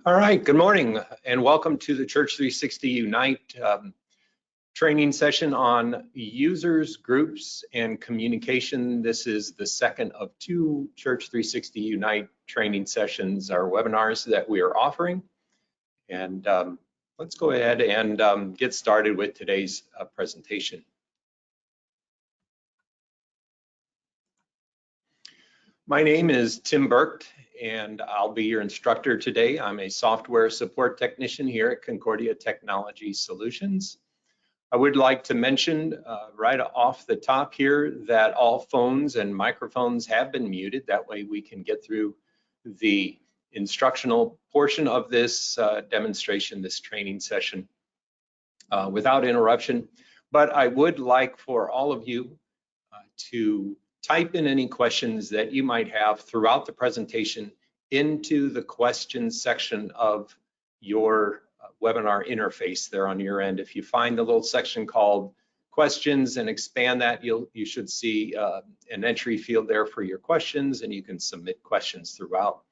All right, good morning and welcome to the Church360 Unite training session on users, groups, and communication. This is the second of two Church360 Unite training sessions, our webinars that we are offering. And let's go ahead and get started with today's presentation. My name is Tim Burke, and I'll be your instructor today. I'm a software support technician here at Concordia Technology Solutions. I would like to mention right off the top here that all phones and microphones have been muted. That way we can get through the instructional portion of this demonstration, this training session, without interruption. But I would like for all of you to type in any questions that you might have throughout the presentation into the questions section of your webinar interface there on your end. If you find the little section called questions and expand that, you should see an entry field there for your questions, and you can submit questions throughout.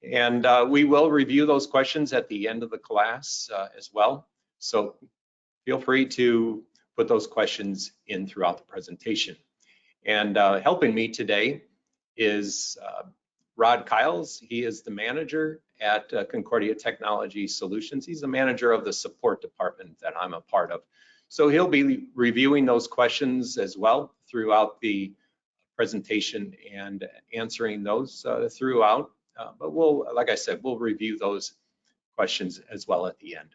And we will review those questions at the end of the class as well. So feel free to put those questions in throughout the presentation. And helping me today is Rod Kiles. He is the manager at Concordia Technology Solutions. He's the manager of the support department that I'm a part of. So he'll be reviewing those questions as well throughout the presentation and answering those throughout. But we'll, like I said, we'll review those questions as well at the end.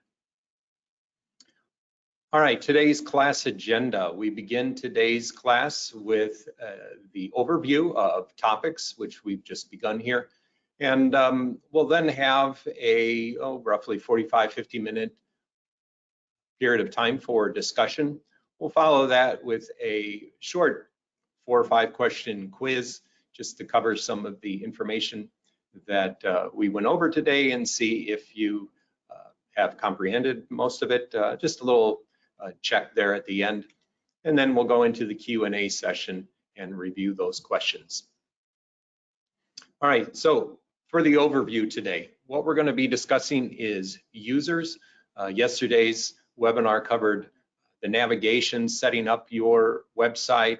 All right, today's class agenda. We begin today's class with the overview of topics, which we've just begun here. And we'll then have a roughly 45-50 minute period of time for discussion. We'll follow that with a short 4 or 5 question quiz just to cover some of the information that we went over today and see if you have comprehended most of it. Just a little check there at the end, and then we'll go into the Q&A session and review those questions. All right, so for the overview today, what we're going to be discussing is users. Yesterday's webinar covered the navigation, setting up your website,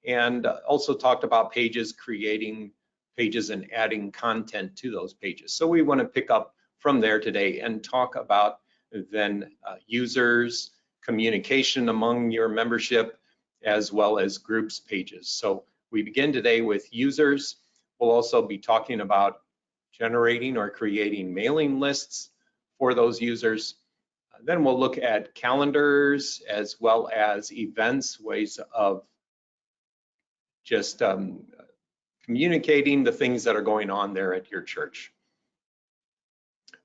and also talked about pages, creating pages and adding content to those pages. So we want to pick up from there today and talk about then users, communication among your membership, as well as groups pages. So we begin today with users. We'll also be talking about generating or creating mailing lists for those users. Then we'll look at calendars as well as events, ways of just communicating the things that are going on there at your church.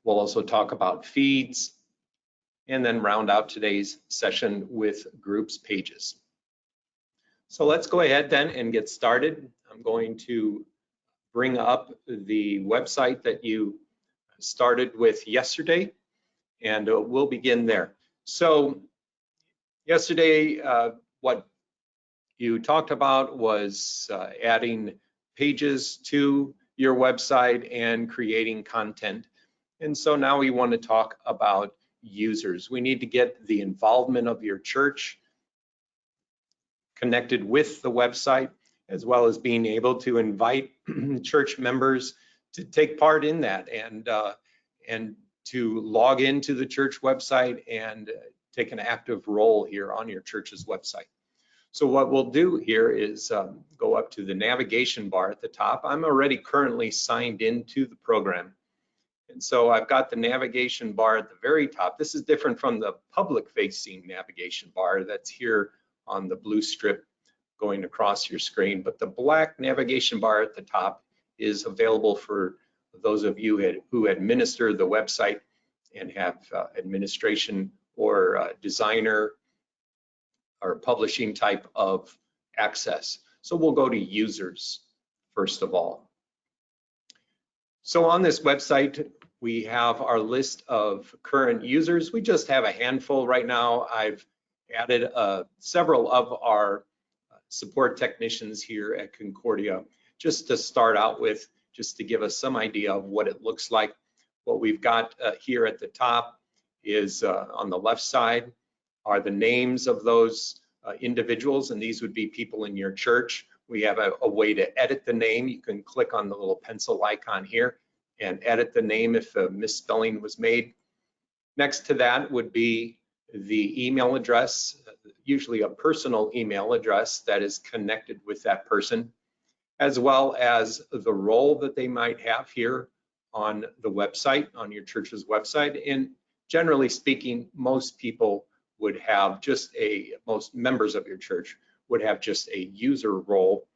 We'll also talk about feeds, and then round out today's session with groups pages. So let's go ahead then and get started. I'm going to bring up the website that you started with yesterday, and we'll begin there. So yesterday, what you talked about was adding pages to your website and creating content. And so now we want to talk about users. We need to get the involvement of your church connected with the website, as well as being able to invite church members to take part in that and to log into the church website and take an active role here on your church's website. So what we'll do here is go up to the navigation bar at the top. I'm already currently signed into the program. And so I've got the navigation bar at the very top. This is different from the public-facing navigation bar that's here on the blue strip going across your screen. But the black navigation bar at the top is available for those of you who administer the website and have administration or designer or publishing type of access. So we'll go to users first of all. So on this website, we have our list of current users. We just have a handful right now. I've added several of our support technicians here at Concordia just to start out with, just to give us some idea of what it looks like. What we've got here at the top is on the left side are the names of those individuals, and these would be people in your church. We have a way to edit the name. You can click on the little pencil icon here and edit the name if a misspelling was made. Next to that would be the email address, usually a personal email address that is connected with that person, as well as the role that they might have here on the website, on your church's website. And generally speaking, most people would have most members of your church would have just a user role,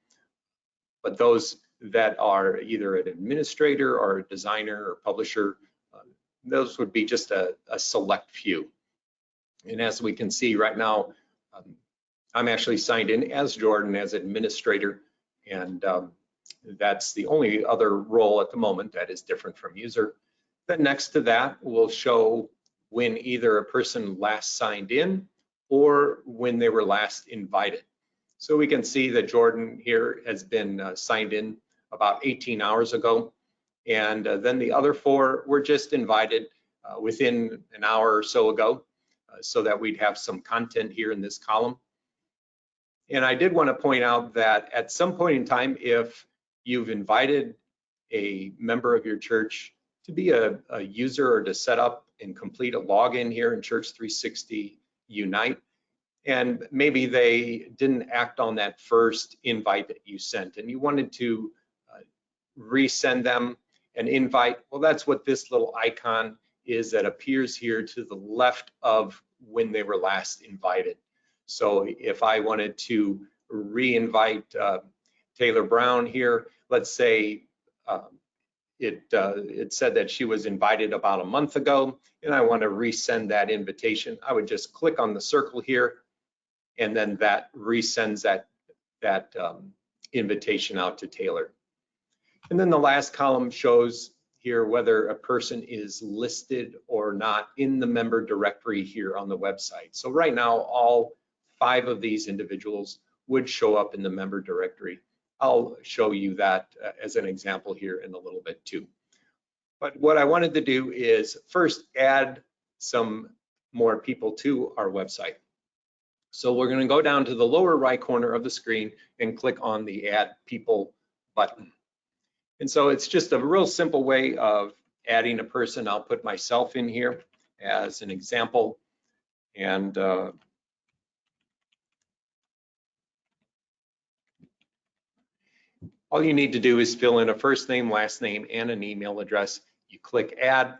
but those that are either an administrator or a designer or publisher, those would be just a select few. And as we can see right now, I'm actually signed in as Jordan as administrator, and that's the only other role at the moment that is different from user. Then next to that will show when either a person last signed in or when they were last invited. So we can see that Jordan here has been signed in about 18 hours ago. And then the other 4 were just invited within an hour or so ago, so that we'd have some content here in this column. And I did want to point out that at some point in time, if you've invited a member of your church to be a user or to set up and complete a login here in Church360 Unite, and maybe they didn't act on that first invite that you sent and you wanted to resend them an invite, well, that's what this little icon is that appears here to the left of when they were last invited. So if I wanted to re-invite Taylor Brown here, let's say it said that she was invited about a month ago, and I want to resend that invitation, I would just click on the circle here, and then that resends that invitation out to Taylor. And then the last column shows here whether a person is listed or not in the member directory here on the website. So right now, all 5 of these individuals would show up in the member directory. I'll show you that as an example here in a little bit too. But what I wanted to do is first add some more people to our website. So we're going to go down to the lower right corner of the screen and click on the Add People button. And so it's just a real simple way of adding a person. I'll put myself in here as an example. And all you need to do is fill in a first name, last name, and an email address. You click Add,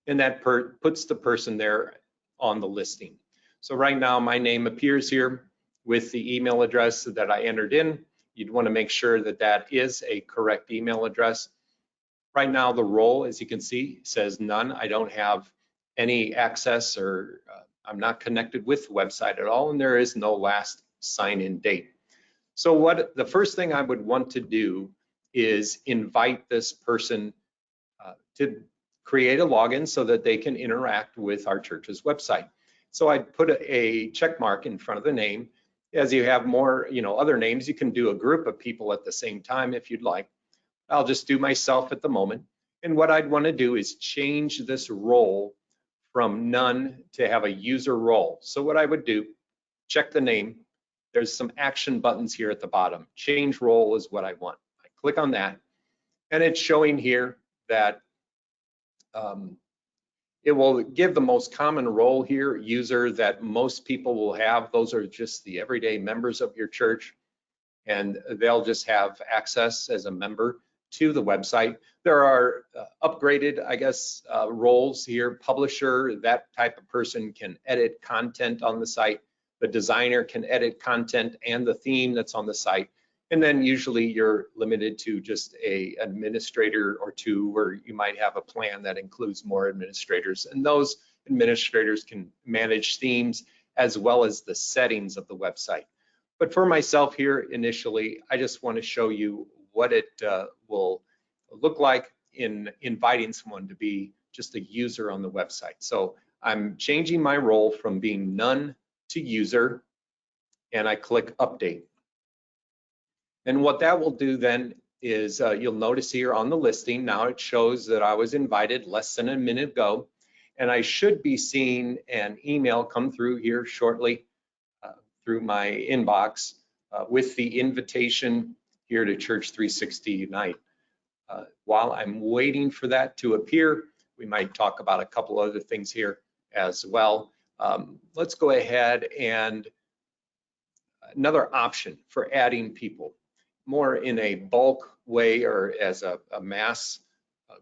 and that puts the person there on the listing. So right now, my name appears here with the email address that I entered in. You'd want to make sure that that is a correct email address. Right now, the role, as you can see, says none. I don't have any access, or I'm not connected with the website at all, and there is no last sign-in date. So the first thing I would want to do is invite this person to create a login so that they can interact with our church's website. So I'd put a check mark in front of the name. As you have more, other names, you can do a group of people at the same time if you'd like. I'll just do myself at the moment. And what I'd want to do is change this role from none to have a user role. So what I would do, check the name. There's some action buttons here at the bottom. Change role is what I want. I click on that, and it's showing here that it will give the most common role here, user, that most people will have. Those are just the everyday members of your church, and they'll just have access as a member to the website. There are upgraded, I guess, roles here. Publisher, that type of person can edit content on the site. The designer can edit content and the theme that's on the site. And then usually you're limited to just an administrator or 2, or you might have a plan that includes more administrators. And those administrators can manage themes as well as the settings of the website. But for myself here initially, I just want to show you what it will look like in inviting someone to be just a user on the website. So I'm changing my role from being none to user, and I click Update. And what that will do then is you'll notice here on the listing, now it shows that I was invited less than a minute ago, and I should be seeing an email come through here shortly through my inbox with the invitation here to Church360 Unite. While I'm waiting for that to appear, we might talk about a couple other things here as well. Let's go ahead and another option for adding people, more in a bulk way or as a mass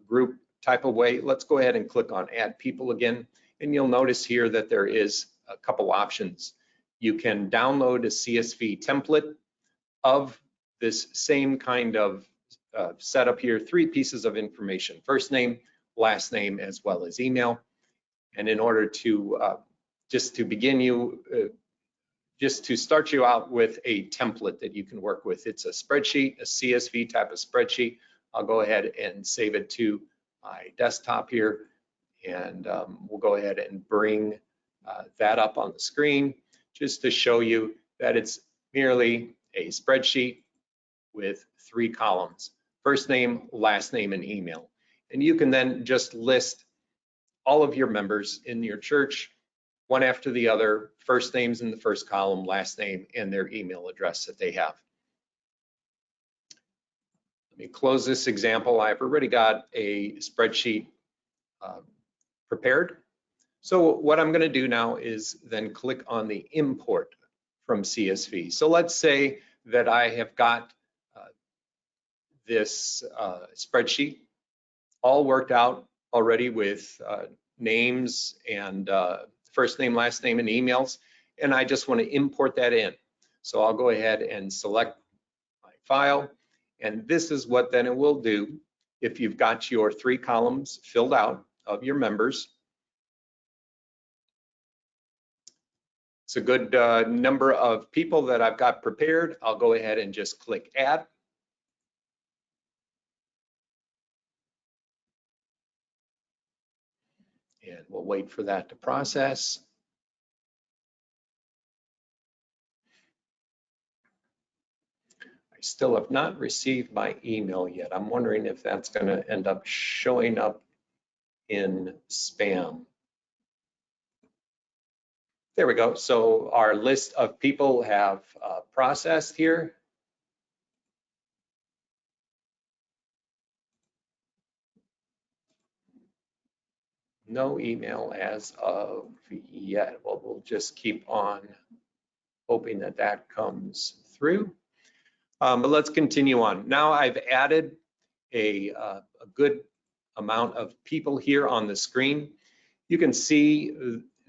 group type of way. Let's go ahead and click on Add People again, and you'll notice here that there is a couple options. You can download a CSV template of this same kind of setup here, 3 pieces of information: first name, last name, as well as email. And in order to just to start you out with a template that you can work with, it's a spreadsheet, a CSV type of spreadsheet. I'll go ahead and save it to my desktop here, and we'll go ahead and bring that up on the screen just to show you that it's merely a spreadsheet with 3 columns: first name, last name, and email. And you can then just list all of your members in your church, one after the other, first names in the first column, last name, and their email address that they have. Let me close this example. I've already got a spreadsheet prepared. So what I'm going to do now is then click on the import from CSV. So let's say that I have got this spreadsheet all worked out already with names and first name, last name, and emails, and I just want to import that in. So I'll go ahead and select my file, and this is what then it will do if you've got your 3 columns filled out of your members. It's a good number of people that I've got prepared. I'll go ahead and just click Add. And we'll wait for that to process. I still have not received my email yet. I'm wondering if that's going to end up showing up in spam. There we go. So our list of people have processed here. No email as of yet. Well, we'll just keep on hoping that that comes through. But let's continue on. Now I've added a good amount of people here on the screen. You can see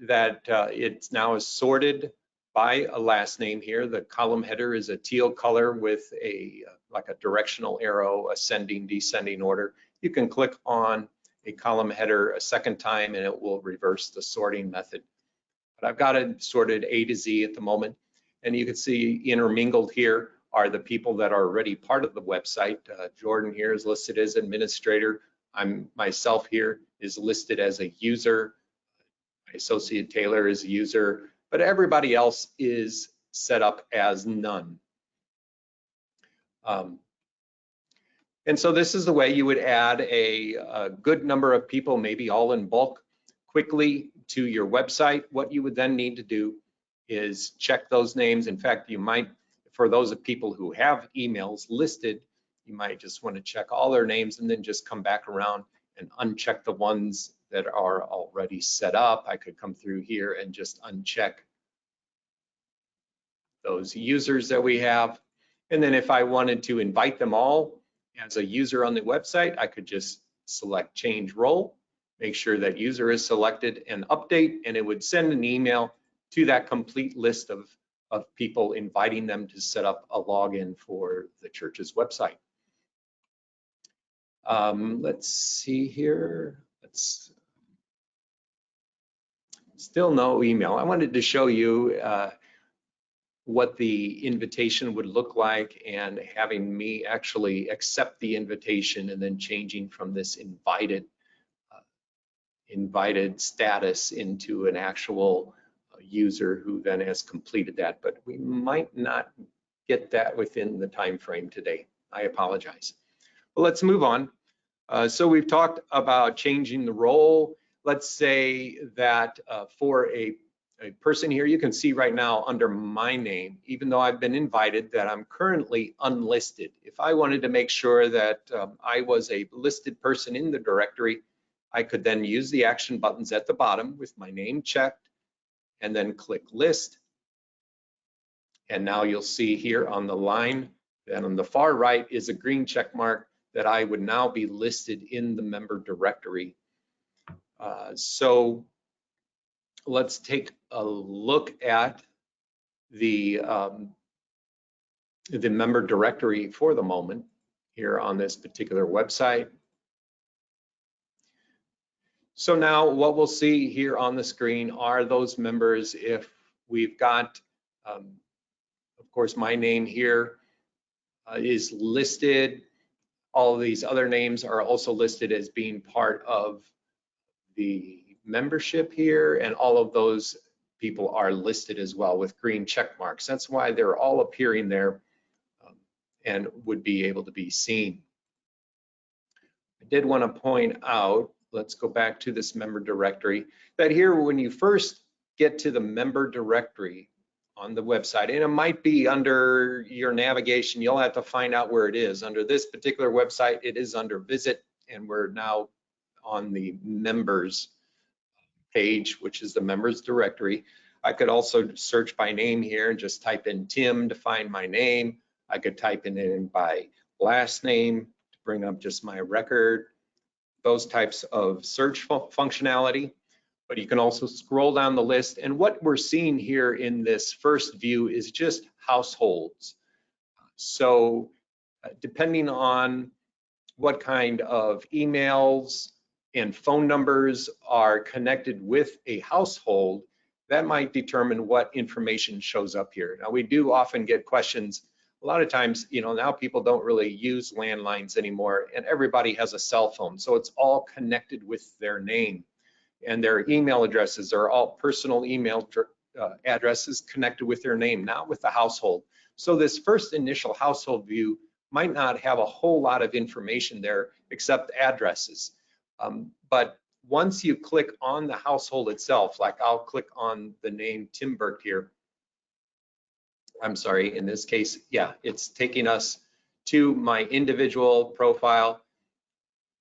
that it's now sorted by a last name here. The column header is a teal color with a like a directional arrow, ascending, descending order. You can click on a column header a second time and it will reverse the sorting method. But I've got it sorted A to Z at the moment. And you can see intermingled here are the people that are already part of the website. Jordan here is listed as administrator. Myself here is listed as a user. My associate Taylor is a user, but everybody else is set up as none. And so this is the way you would add a good number of people, maybe all in bulk, quickly to your website. What you would then need to do is check those names. In fact, you might, for those of people who have emails listed, you might just want to check all their names and then just come back around and uncheck the ones that are already set up. I could come through here and just uncheck those users that we have. And then if I wanted to invite them all as a user on the website, I could just select change role, make sure that user is selected and update, and it would send an email to that complete list of people, inviting them to set up a login for the church's website. Let's see here. Still no email. I wanted to show you what the invitation would look like and having me actually accept the invitation and then changing from this invited status into an actual user who then has completed that. But we might not get that within the time frame today. I apologize. Well, let's move on. So we've talked about changing the role. Let's say that for a person here, you can see right now under my name, even though I've been invited, that I'm currently unlisted. If I wanted to make sure that I was a listed person in the directory, I could then use the action buttons at the bottom with my name checked and then click list. And now you'll see here on the line that on the far right is a green check mark that I would now be listed in the member directory. So let's take a look at the member directory for the moment here on this particular website. So now what we'll see here on the screen are those members. If we've got, of course, my name here is listed. All of these other names are also listed as being part of the membership here, and all of those people are listed as well with green check marks. That's why they're all appearing there and would be able to be seen. I did want to point out, let's go back to this member directory, that here when you first get to the member directory on the website, and it might be under your navigation, you'll have to find out where it is. Under this particular website, it is under visit, and we're now on the members page, which is the members directory. I could also search by name here and just type in Tim to find my name. I could type it in by last name to bring up just my record, those types of search functionality. But you can also scroll down the list, and what we're seeing here in this first view is just households. So depending on what kind of emails and phone numbers are connected with a household, that might determine what information shows up here. Now, we do often get questions. A lot of times, now people don't really use landlines anymore, and everybody has a cell phone, so it's all connected with their name. And their email addresses are all personal email addresses connected with their name, not with the household. So this first initial household view might not have a whole lot of information there except addresses. But once you click on the household itself, like I'll click on the name Tim Burke here. I'm sorry, in this case, yeah, it's taking us to my individual profile.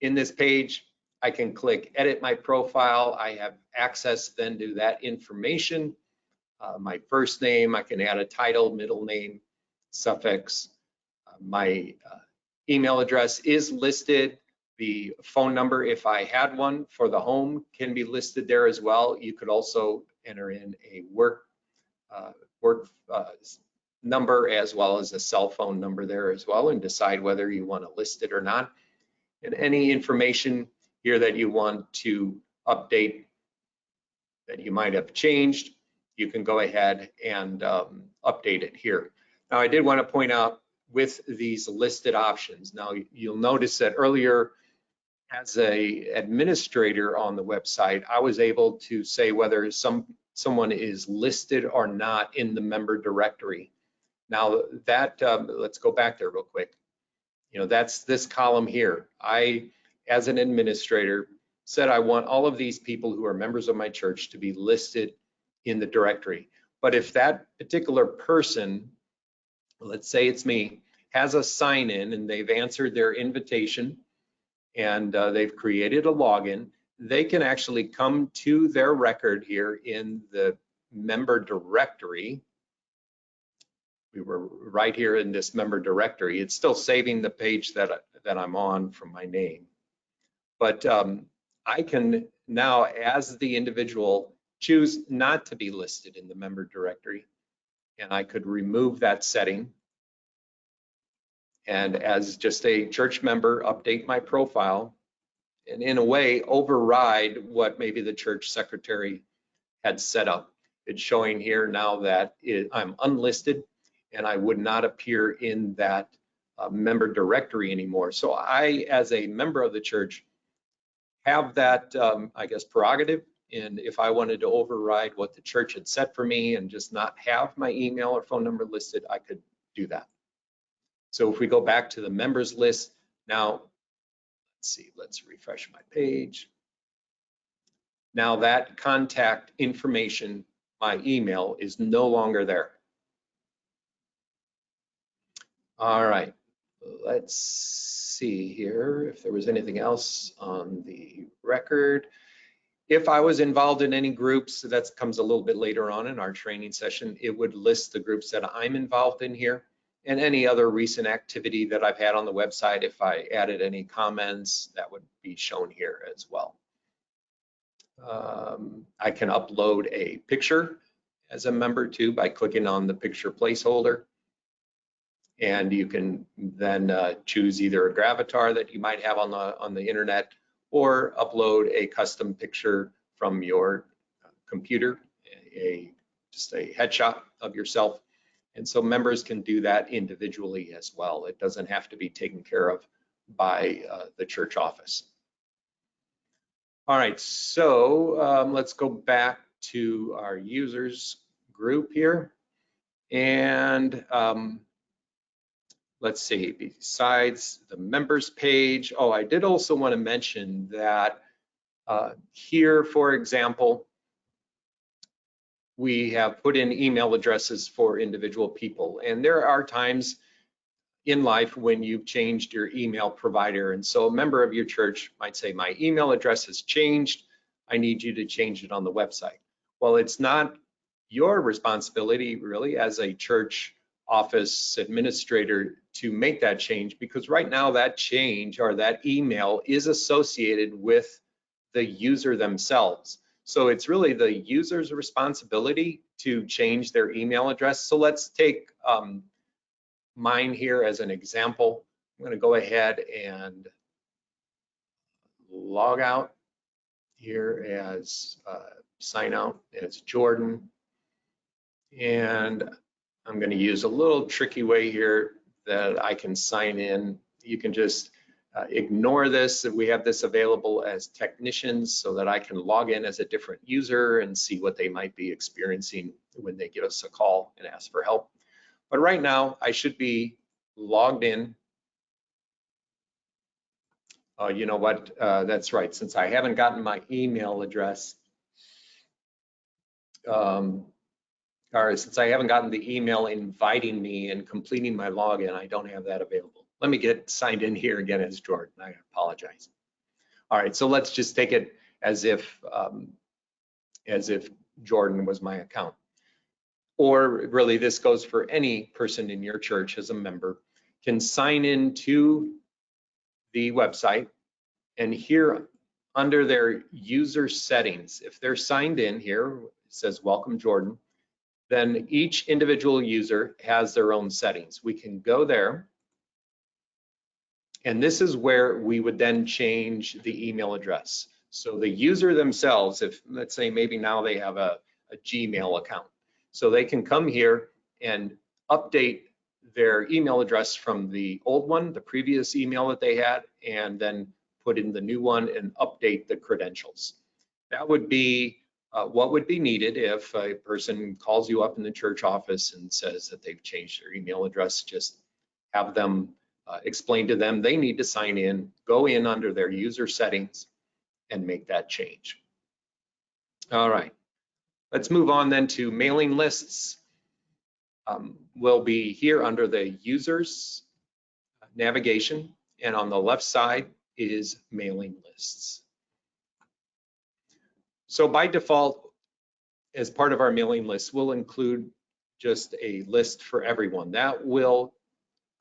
In this page, I can click edit my profile. I have access then to that information. My first name, I can add a title, middle name, suffix. My email address is listed. The phone number, if I had one for the home, can be listed there as well. You could also enter in a work number as well as a cell phone number there as well, and decide whether you want to list it or not. And any information here that you want to update that you might have changed, you can go ahead and update it here. Now, I did want to point out with these listed options, now you'll notice that earlier as a administrator on the website, I was able to say whether someone is listed or not in the member directory. Now that, let's go back there real quick. That's this column here. I, as an administrator, said I want all of these people who are members of my church to be listed in the directory. But if that particular person, let's say it's me, has a sign-in and they've answered their invitation and they've created a login, they can actually come to their record here in the member directory. We were right here in this member directory. It's still saving the page that I'm on from my name. But I can now, as the individual, choose not to be listed in the member directory. And I could remove that setting. And as just a church member, update my profile. And in a way, override what maybe the church secretary had set up. It's showing here now that I'm unlisted and I would not appear in that member directory anymore. So I, as a member of the church, have that, I guess, prerogative. And if I wanted to override what the church had set for me and just not have my email or phone number listed, I could do that. So if we go back to the members list, Now, let's see, let's refresh my page. Now that contact information, my email, is no longer there. All right, let's see here if there was anything else on the record. If I was involved in any groups, that comes a little bit later on in our training session, it would list the groups that I'm involved in here and any other recent activity that I've had on the website. If I added any comments, that would be shown here as well. I can upload a picture as a member too by clicking on the picture placeholder. And you can then choose either a gravatar that you might have on the internet, or upload a custom picture from your computer, just a headshot of yourself. And so members can do that individually as well. It doesn't have to be taken care of by the church office. All right, so let's go back to our users group here. And let's see, besides the members page, oh, I did also want to mention that here, for example, we have put in email addresses for individual people. And there are times in life when you've changed your email provider. And so a member of your church might say, my email address has changed. I need you to change it on the website. Well, it's not your responsibility really as a church office administrator to make that change, because right now that change or that email is associated with the user themselves. So it's really the user's responsibility to change their email address. So let's take mine here as an example. I'm going to go ahead and log out here as sign out as Jordan. And I'm going to use a little tricky way here that I can sign in. You can just ignore this. We have this available as technicians so that I can log in as a different user and see what they might be experiencing when they give us a call and ask for help. But right now, I should be logged in. You know what? That's right. Since I haven't gotten my email address, or since I haven't gotten the email inviting me and completing my login, I don't have that available. Let me get signed in here again as Jordan. I apologize. All right, so let's just take it as if Jordan was my account. Or really, this goes for any person in your church as a member, can sign in to the website, and here under their user settings, if they're signed in here, it says welcome Jordan, then each individual user has their own settings. We can go there, and this is where we would then change the email address. So the user themselves, if let's say maybe now they have a Gmail account, so they can come here and update their email address from the old one, the previous email that they had, and then put in the new one and update the credentials. That would be what would be needed if a person calls you up in the church office and says that they've changed their email address. Just have them explain to them they need to sign in, go in under their user settings, and make that change. All right, let's move on then to mailing lists. We'll be here under the users navigation, and on the left side is mailing lists. So by default, as part of our mailing list, we'll include just a list for everyone. That will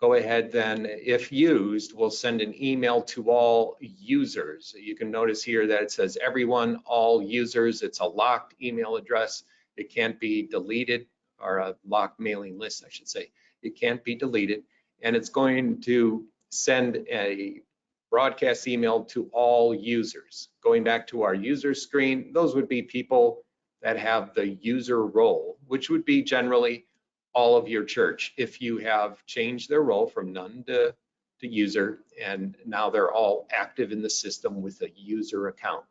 go ahead then, if used, we'll send an email to all users. You can notice here that it says everyone, all users. It's a locked email address. It can't be deleted, or a locked mailing list, I should say. It can't be deleted, and it's going to send a broadcast email to all users. Going back to our user screen, those would be people that have the user role, which would be generally all of your church. If you have changed their role from none to user, and now they're all active in the system with a user account.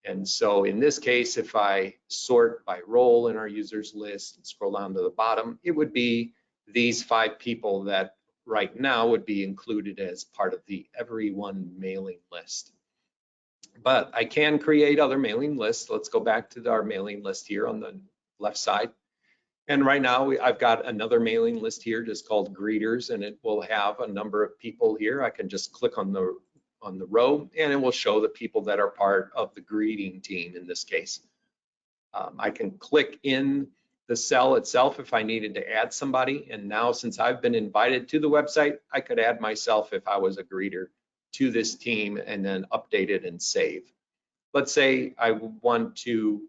And so in this case, if I sort by role in our users list and scroll down to the bottom, it would be these 5 people that right now would be included as part of the everyone mailing list. But I can create other mailing lists. Let's go back to our mailing list here on the left side. And right now I've got another mailing list here just called greeters, and it will have a number of people here. I can just click on the row and it will show the people that are part of the greeting team in this case. I can click in the cell itself if I needed to add somebody. And now since I've been invited to the website, I could add myself if I was a greeter to this team and then update it and save. Let's say I want to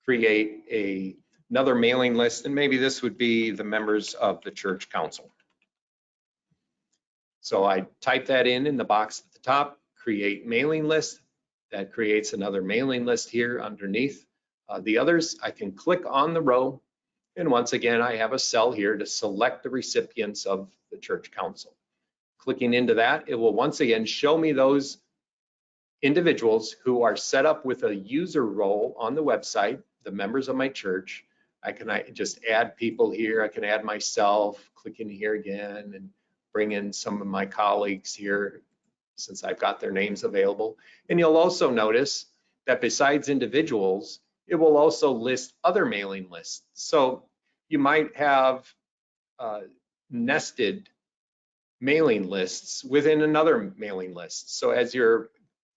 create another mailing list, and maybe this would be the members of the church council. So I type that in the box at the top, create mailing list. That creates another mailing list here underneath. The others, I can click on the row, and once again, I have a cell here to select the recipients of the church council. Clicking into that, it will once again show me those individuals who are set up with a user role on the website, the members of my church. I just add people here. I can add myself, click in here again, and bring in some of my colleagues here since I've got their names available. And you'll also notice that besides individuals, it will also list other mailing lists. So you might have nested mailing lists within another mailing list. So as your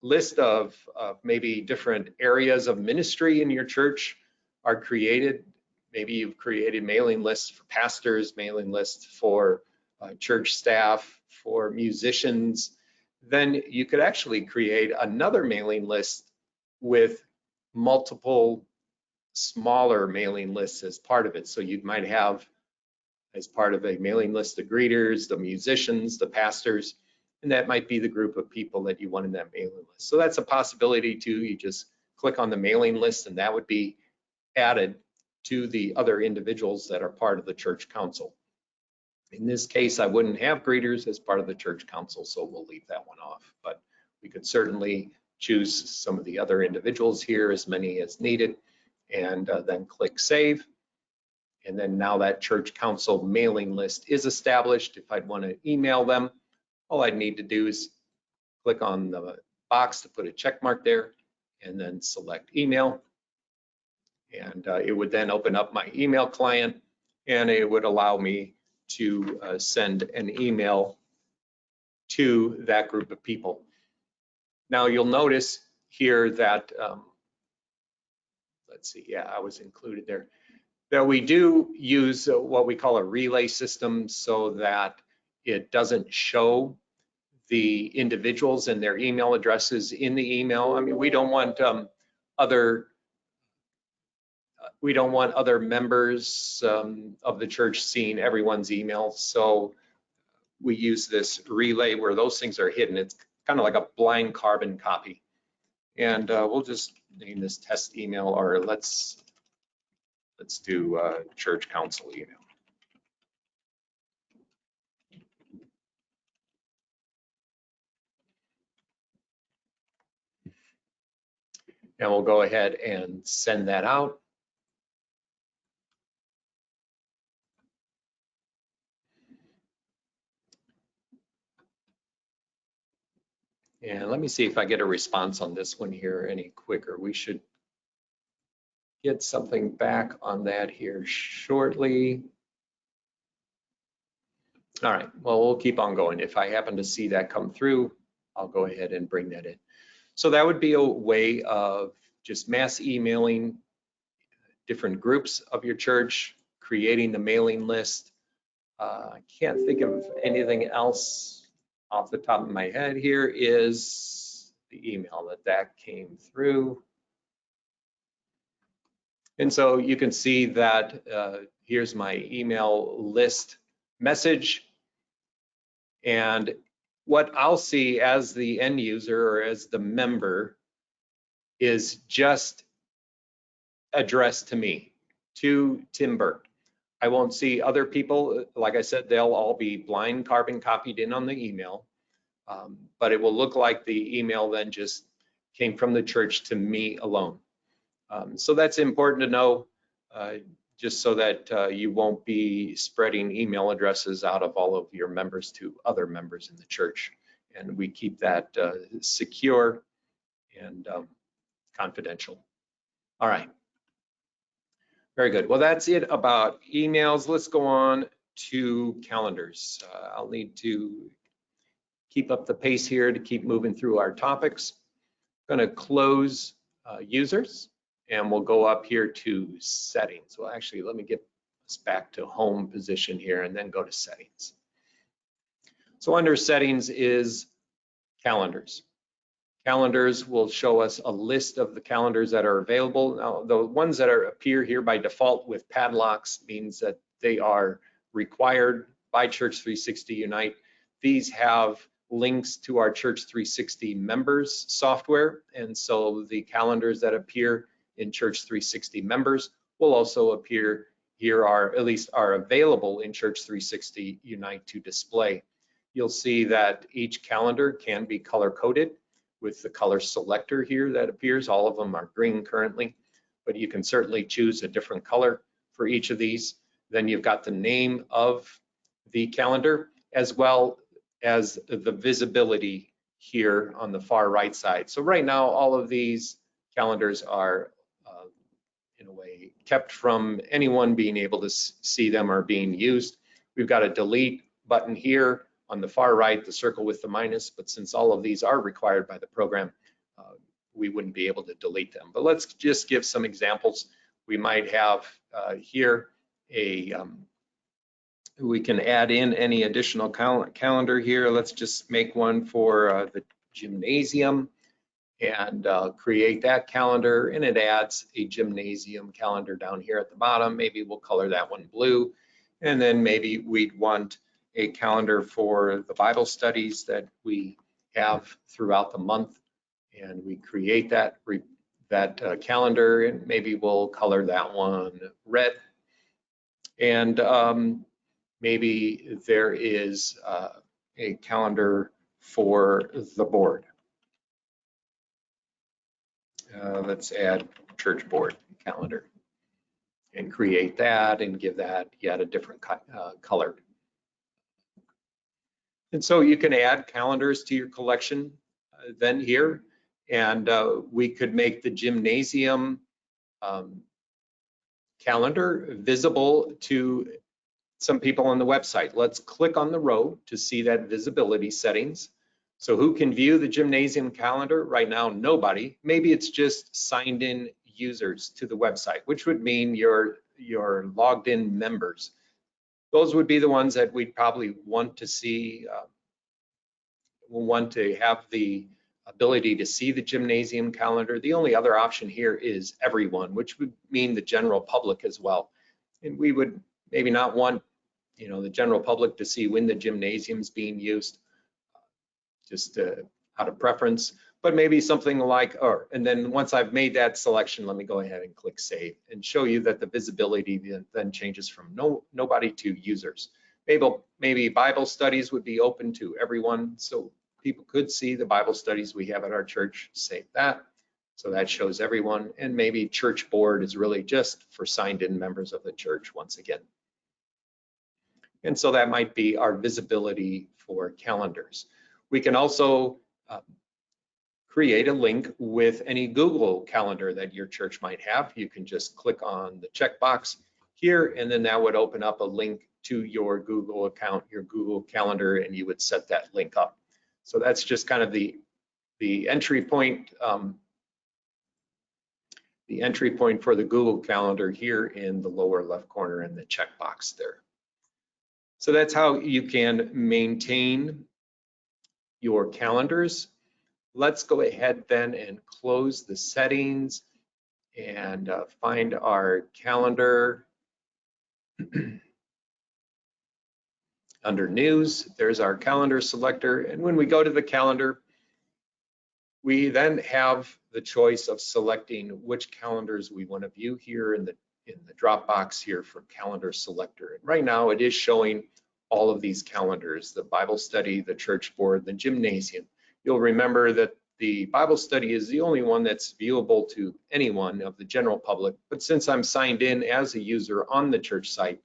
list of maybe different areas of ministry in your church are created, maybe you've created mailing lists for pastors, mailing lists for church staff, for musicians, then you could actually create another mailing list with multiple smaller mailing lists as part of it. So you might have as part of a mailing list the greeters, the musicians, the pastors, and that might be the group of people that you want in that mailing list. So that's a possibility too. You just click on the mailing list and that would be added to the other individuals that are part of the church council. In this case, I wouldn't have greeters as part of the church council, so we'll leave that one off. But we could certainly choose some of the other individuals here, as many as needed, and then click save. And then now that church council mailing list is established. If I'd want to email them, all I'd need to do is click on the box to put a check mark there and then select email. And it would then open up my email client and it would allow me to send an email to that group of people. Now you'll notice here that, let's see, yeah, I was included there, that we do use what we call a relay system so that it doesn't show the individuals and their email addresses in the email. I mean, we don't want other members of the church seeing everyone's email. So we use this relay where those things are hidden. It's kind of like a blind carbon copy. And we'll just name this test email, or let's do church council email. And we'll go ahead and send that out. And let me see if I get a response on this one here any quicker. We should get something back on that here shortly. All right, well, we'll keep on going. If I happen to see that come through, I'll go ahead and bring that in. So that would be a way of just mass emailing different groups of your church, creating the mailing list. I can't think of anything else off the top of my head. Here is the email that came through. And so you can see that here's my email list message. And what I'll see as the end user or as the member is just addressed to me, to Tim Burke. I won't see other people. Like I said, they'll all be blind carbon copied in on the email, but it will look like the email then just came from the church to me alone. So that's important to know. just so that you won't be spreading email addresses out of all of your members to other members in the church. And we keep that secure and confidential. All right. Very good. Well, that's it about emails. Let's go on to calendars. I'll need to keep up the pace here to keep moving through our topics. I'm going to close users, and we'll go up here to settings. Well, actually, let me get us back to home position here and then go to settings. So under settings is calendars. Calendars will show us a list of the calendars that are available. Now, the ones that appear here by default with padlocks means that they are required by Church360 Unite. These have links to our Church360 members software, and so the calendars that appear in Church360 members will also appear here, at least are available in Church360 Unite to display. You'll see that each calendar can be color coded with the color selector here that appears. All of them are green currently, but you can certainly choose a different color for each of these. Then you've got the name of the calendar as well as the visibility here on the far right side. So right now, all of these calendars are in a way kept from anyone being able to see them or being used. We've got a delete button here on the far right, the circle with the minus, but since all of these are required by the program, we wouldn't be able to delete them. But let's just give some examples. We might have here we can add in any additional calendar here. Let's just make one for the gymnasium and create that calendar, and it adds a gymnasium calendar down here at the bottom. Maybe we'll color that one blue, and then maybe we'd want a calendar for the Bible studies that we have throughout the month, and we create that calendar, and maybe we'll color that one red. And maybe there is a calendar for the board. Let's add church board calendar and create that and give that yet a different color. And so you can add calendars to your collection then here, and we could make the gymnasium calendar visible to some people on the website. Let's click on the row to see that visibility settings. So who can view the gymnasium calendar? Right now, nobody. Maybe it's just signed in users to the website, which would mean your logged in members. Those would be the ones that we'd probably want to see. We'll want to have the ability to see the gymnasium calendar. The only other option here is everyone, which would mean the general public as well. And we would maybe not want, the general public to see when the gymnasium's being used, just out of preference. But maybe something like, and then once I've made that selection, let me go ahead and click save and show you that the visibility then changes from nobody to users. Maybe Bible studies would be open to everyone, so people could see the Bible studies we have at our church. Save that, so that shows everyone. And maybe church board is really just for signed in members of the church once again. And so that might be our visibility for calendars. We can also create a link with any Google Calendar that your church might have. You can just click on the checkbox here, and then that would open up a link to your Google account, your Google Calendar, and you would set that link up. So that's just kind of the entry point, for the Google Calendar here in the lower left corner in the checkbox there. So that's how you can maintain your calendars. Let's go ahead then and close the settings and find our calendar. Under news, there's our calendar selector. And when we go to the calendar, we then have the choice of selecting which calendars we want to view here in the drop box here for calendar selector. And right now it is showing all of these calendars, the Bible study, the church board, the gymnasium. You'll remember that the Bible study is the only one that's viewable to anyone of the general public. But since I'm signed in as a user on the church site,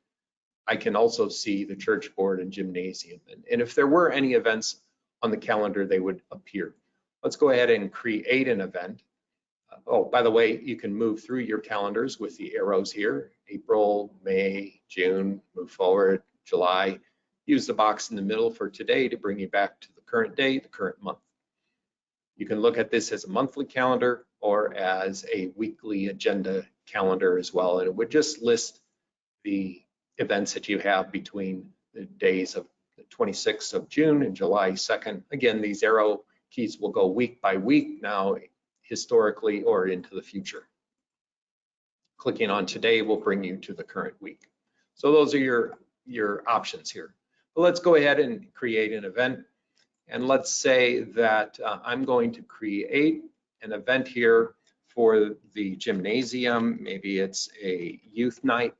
I can also see the church board and gymnasium. And if there were any events on the calendar, they would appear. Let's go ahead and create an event. Oh, by the way, you can move through your calendars with the arrows here. April, May, June, move forward, July. Use the box in the middle for today to bring you back to the current day, the current month. You can look at this as a monthly calendar or as a weekly agenda calendar as well. And it would just list the events that you have between the days of the 26th of June and July 2nd. Again, these arrow keys will go week by week now, historically or into the future. Clicking on today will bring you to the current week. So those are your options here. But let's go ahead and create an event. And let's say that I'm going to create an event here for the gymnasium. Maybe it's a youth night.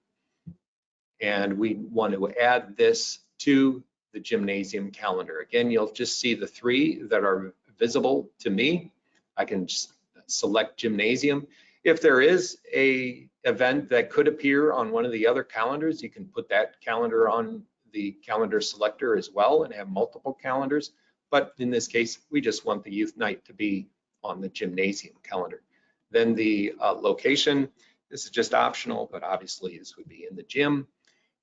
And we want to add this to the gymnasium calendar. Again, you'll just see the three that are visible to me. I can just select gymnasium. If there is a event that could appear on one of the other calendars, you can put that calendar on the calendar selector as well and have multiple calendars. But in this case, we just want the youth night to be on the gymnasium calendar. Then the location, this is just optional, but obviously this would be in the gym.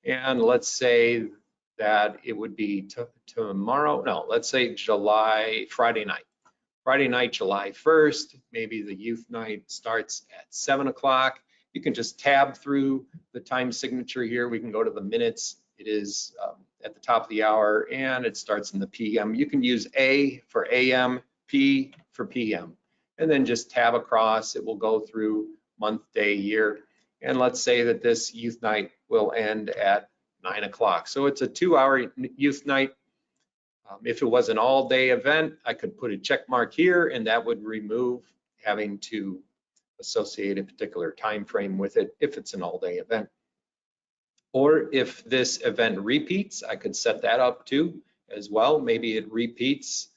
And let's say that it would be tomorrow, no, let's say Friday night. Friday night, July 1st, maybe the youth night starts at 7 o'clock. You can just tab through the time signature here. We can go to the minutes. It is at the top of the hour and it starts in the PM. You can use A for AM, P for PM, and then just tab across. It will go through month, day, year. And let's say that this youth night will end at 9 o'clock. So it's a 2-hour youth night. If it was an all-day event, I could put a check mark here and that would remove having to associate a particular time frame with it if it's an all-day event. Or if this event repeats, I could set that up too as well. Maybe it repeats.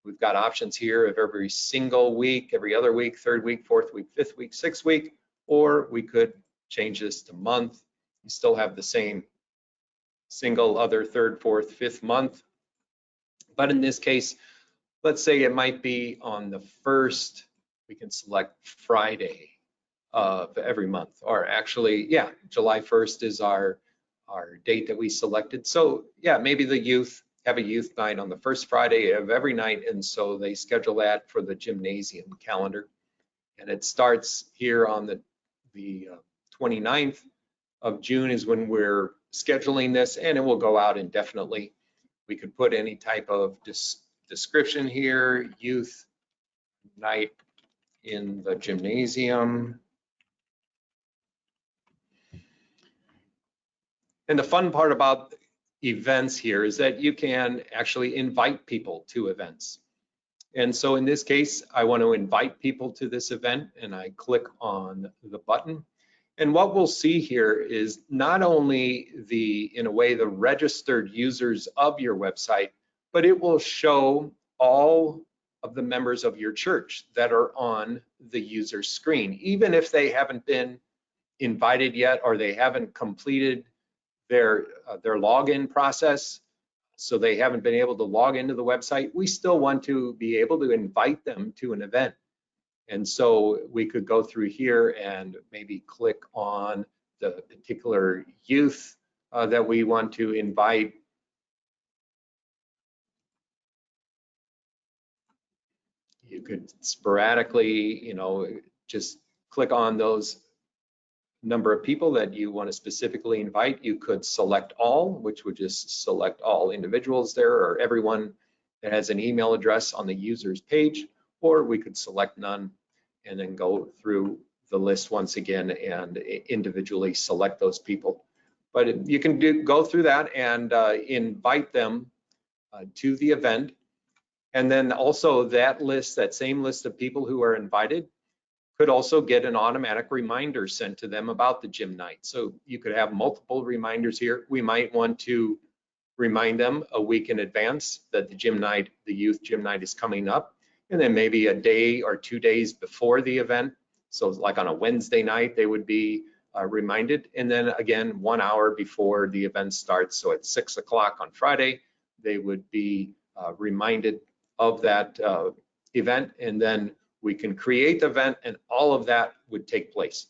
We've got options here of every single week, every other week, third week, fourth week, fifth week, sixth week, or we could change this to month. You still have the same single, other, third, fourth, fifth month. But in this case, let's say it might be on the first, we can select Friday of every month, or actually, yeah, July 1st is our date that we selected. So yeah, maybe the youth have a youth night on the first Friday of every night, and so they schedule that for the gymnasium calendar. And it starts here on the 29th of June is when we're scheduling this, and it will go out indefinitely. We could put any type of description here, youth night in the gymnasium. And the fun part about events here is that you can actually invite people to events. And so in this case, I want to invite people to this event, and I click on the button. And what we'll see here is not only in a way, the registered users of your website, but it will show all of the members of your church that are on the user screen, even if they haven't been invited yet or they haven't completed their login process, so they haven't been able to log into the website. We still want to be able to invite them to an event. And so we could go through here and maybe click on the particular youth that we want to invite. You could sporadically, just click on those number of people that you want to specifically invite. You could select all, which would just select all individuals there or everyone that has an email address on the user's page, or we could select none and then go through the list once again and individually select those people. But you can go through that and invite them to the event. And then also that list, that same list of people who are invited, could also get an automatic reminder sent to them about the gym night. So you could have multiple reminders here. We might want to remind them a week in advance that the youth gym night is coming up. And then maybe a day or 2 days before the event, so like on a Wednesday night, they would be reminded. And then again, 1 hour before the event starts, so at 6 o'clock on Friday, they would be reminded of that event. And then we can create the event, and all of that would take place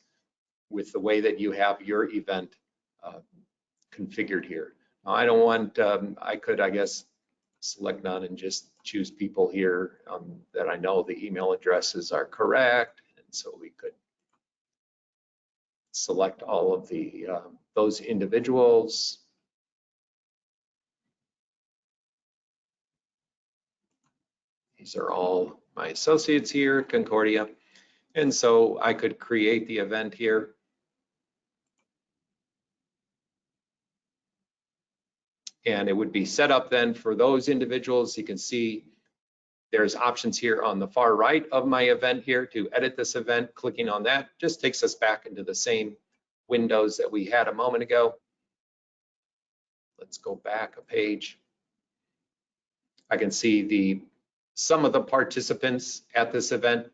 with the way that you have your event configured here. Now, I don't want, I could, I guess, select none and just choose people here that I know the email addresses are correct. And so we could select all of the those individuals. These are all my associates here at Concordia. And so I could create the event here. And it would be set up then for those individuals. You can see there's options here on the far right of my event here to edit this event. Clicking on that just takes us back into the same windows that we had a moment ago. Let's go back a page. I can see some of the participants at this event.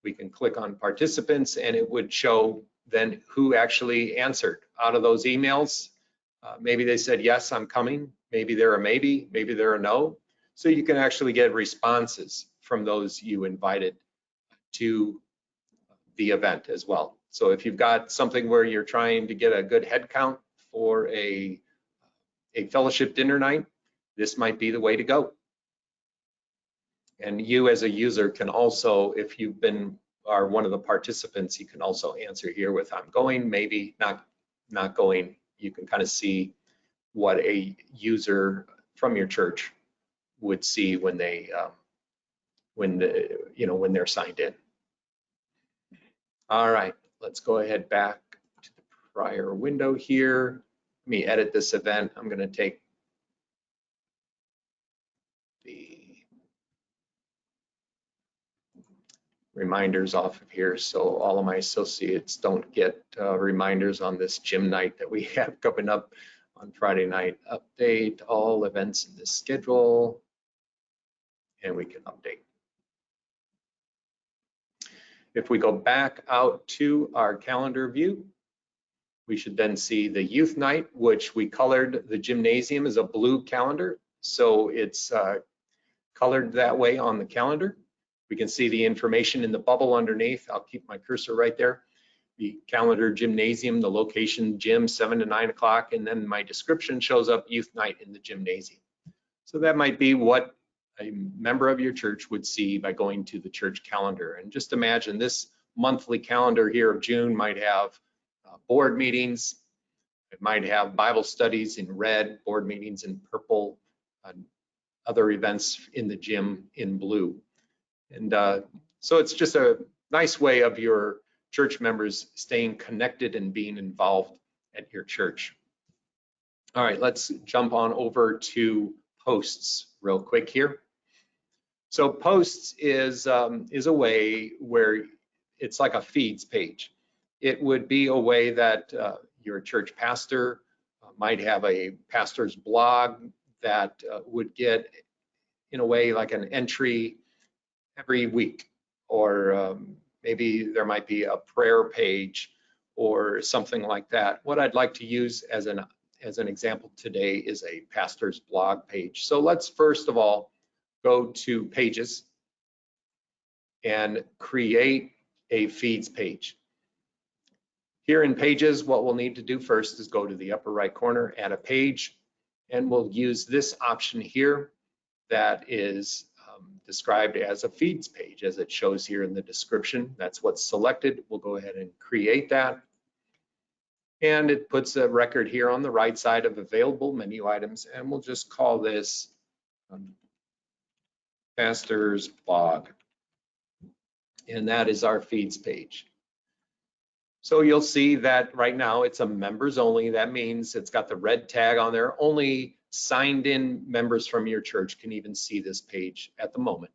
We can click on participants and it would show then who actually answered out of those emails. Maybe they said, yes, I'm coming. Maybe they're a maybe they're a no. So you can actually get responses from those you invited to the event as well. So if you've got something where you're trying to get a good head count for a fellowship dinner night, this might be the way to go. And you as a user can also, if you've are one of the participants, you can also answer here with I'm going, maybe not going. You can kind of see what a user from your church would see when they when they're signed in. All right, let's go ahead back to the prior window here. Let me edit this event. I'm going to take the reminders off of here so all of my associates don't get reminders on this gym night that we have coming up on Friday night. Update all events in this schedule, and we can update. If we go back out to our calendar view, we should then see the youth night, which we colored the gymnasium as a blue calendar. So it's colored that way on the calendar. We can see the information in the bubble underneath. I'll keep my cursor right there. The calendar gymnasium, the location gym, 7 to 9 o'clock, and then my description shows up youth night in the gymnasium. So that might be what a member of your church would see by going to the church calendar. And just imagine this monthly calendar here of June might have board meetings. It might have Bible studies in red, board meetings in purple, other events in the gym in blue. And so it's just a nice way of your church members staying connected and being involved at your church. All right, let's jump on over to posts real quick here. So posts is a way where it's like a feeds page. It would be a way that your church pastor might have a pastor's blog that would get, in a way, like an entry every week, or maybe there might be a prayer page or something like that. What I'd like to use as an example today is a pastor's blog page. So let's first of all go to pages and create a feeds page. Here in pages, what we'll need to do first is go to the upper right corner, add a page, and we'll use this option here that is described as a feeds page, as it shows here in the description. That's what's selected. We'll go ahead and create that. And it puts a record here on the right side of available menu items, and we'll just call this pastor's blog. And that is our feeds page. So you'll see that right now it's a members only. That means it's got the red tag on there. Only signed in members from your church can even see this page at the moment.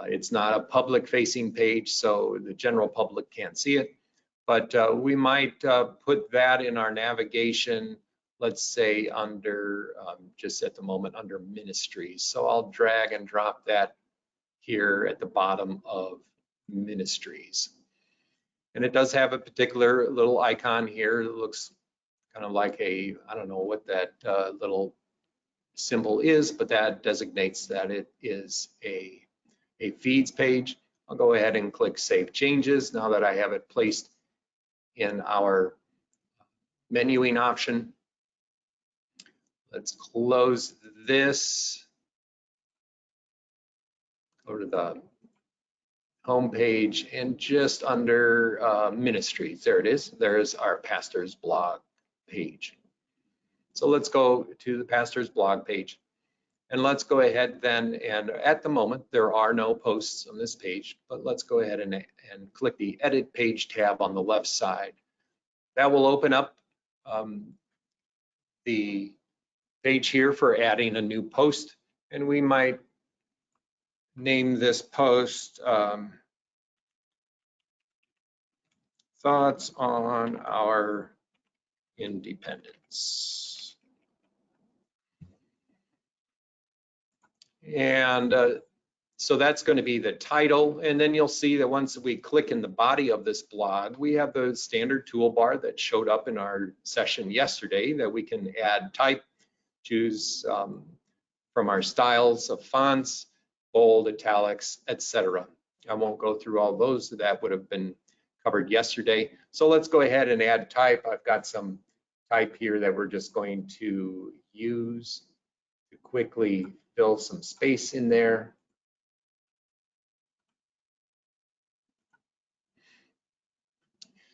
It's not a public facing page, so the general public can't see it. But we might put that in our navigation, let's say under, just at the moment, under ministries. So I'll drag and drop that here at the bottom of ministries. And it does have a particular little icon here. It looks kind of like a, I don't know what that little symbol is, but that designates that it is a feeds page. I'll go ahead and click Save Changes now that I have it placed in our menuing option. Let's close this. Go to the home page and just under ministries, there it is. There's our pastor's blog page. So let's go to the pastor's blog page. And let's go ahead then, and at the moment, there are no posts on this page, but let's go ahead and click the Edit Page tab on the left side. That will open up the page here for adding a new post, and we might name this post Thoughts on Our Independence. And so that's going to be the title, and then you'll see that once we click in the body of this blog, we have the standard toolbar that showed up in our session yesterday that we can add type, choose from our styles of fonts, bold, italics, etc. I won't go through all those, that would have been covered yesterday. So let's go ahead and add type. I've got some type here that we're just going to use to quickly fill some space in there.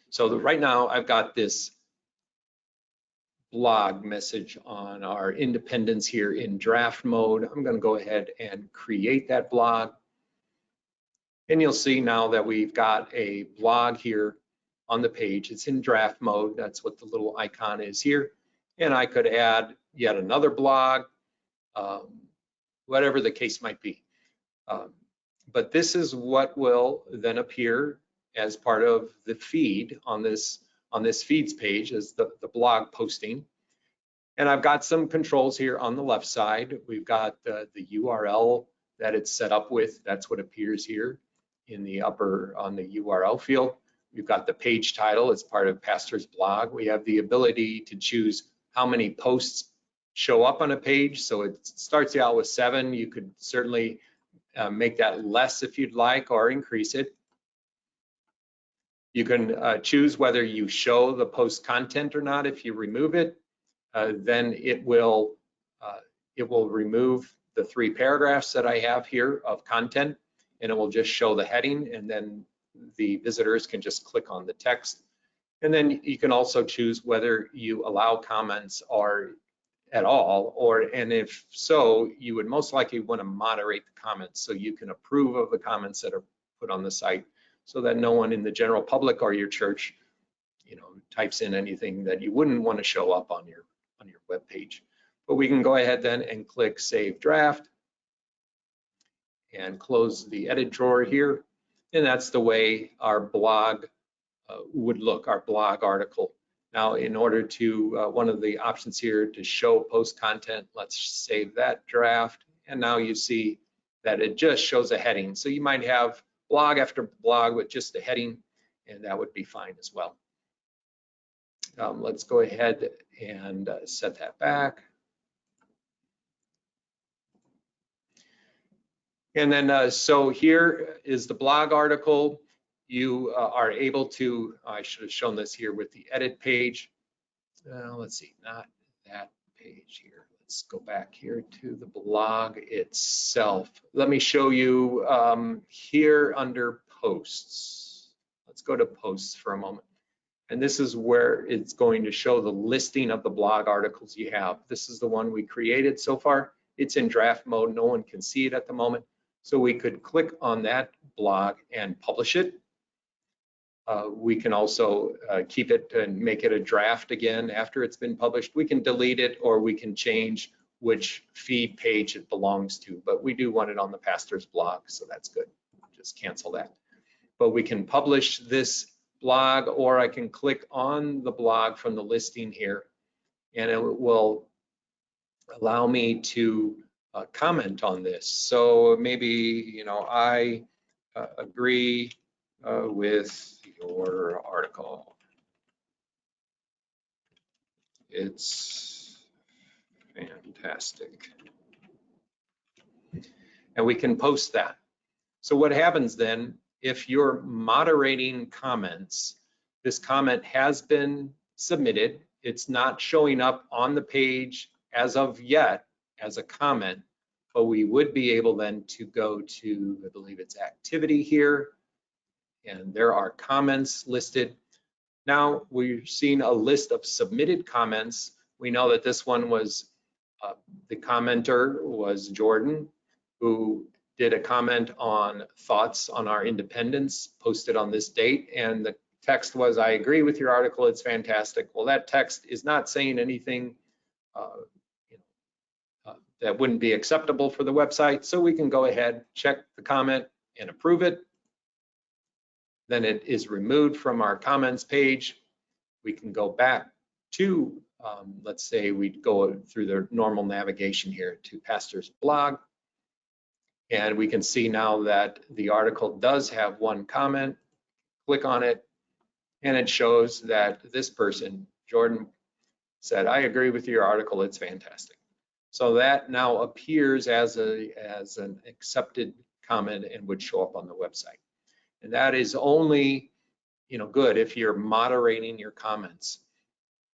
So right now I've got this blog message on our independence here in draft mode. I'm going to go ahead and create that blog. And you'll see now that we've got a blog here on the page. It's in draft mode. That's what the little icon is here. And I could add yet another blog, whatever the case might be. But this is what will then appear as part of the feed on this feeds page, as the blog posting. And I've got some controls here on the left side. We've got the URL that it's set up with. That's what appears here in the upper on the URL field. We've got the page title as part of Pastor's blog. We have the ability to choose how many posts show up on a page. So it starts out with 7. You could certainly make that less if you'd like, or increase it. You can choose whether you show the post content or not. If you remove it, then it will remove the 3 paragraphs that I have here of content, and it will just show the heading, and then the visitors can just click on the text. And then you can also choose whether you allow comments or at all, and if so, you would most likely want to moderate the comments so you can approve of the comments that are put on the site, so that no one in the general public or your church, types in anything that you wouldn't want to show up on your web page. But we can go ahead then and click Save Draft and close the edit drawer here. And that's the way our blog would look, our blog article. Now, in order to, one of the options here to show post content, let's save that draft. And now you see that it just shows a heading. So you might have blog after blog with just a heading, and that would be fine as well. Let's go ahead and set that back. And then, so here is the blog article. You are able to, I should have shown this here with the edit page. Let's see, not that page here. Let's go back here to the blog itself. Let me show you here under posts. Let's go to posts for a moment. And this is where it's going to show the listing of the blog articles you have. This is the one we created so far. It's in draft mode. No one can see it at the moment. So we could click on that blog and publish it. We can also keep it and make it a draft again after it's been published. We can delete it, or we can change which feed page it belongs to, but we do want it on the pastor's blog, so that's good. Just cancel that. But we can publish this blog, or I can click on the blog from the listing here, and it will allow me to comment on this. So maybe, you know, I agree with your article. It's fantastic. And we can post that. So what happens then, if you're moderating comments, this comment has been submitted. It's not showing up on the page as of yet as a comment, but we would be able then to go to, I believe it's activity here, and there are comments listed. Now we're seeing a list of submitted comments. We know that this one was, the commenter was Jordan, who did a comment on thoughts on our independence, posted on this date, and the text was, I agree with your article, it's fantastic. Well, that text is not saying anything that wouldn't be acceptable for the website, so we can go ahead, check the comment, and approve it. Then it is removed from our comments page. We can go back to, let's say we go through the normal navigation here to Pastor's blog. And we can see now that the article does have one comment. Click on it, and it shows that this person, Jordan, said, I agree with your article, it's fantastic. So that now appears as an accepted comment and would show up on the website. And that is only, you know, good if you're moderating your comments.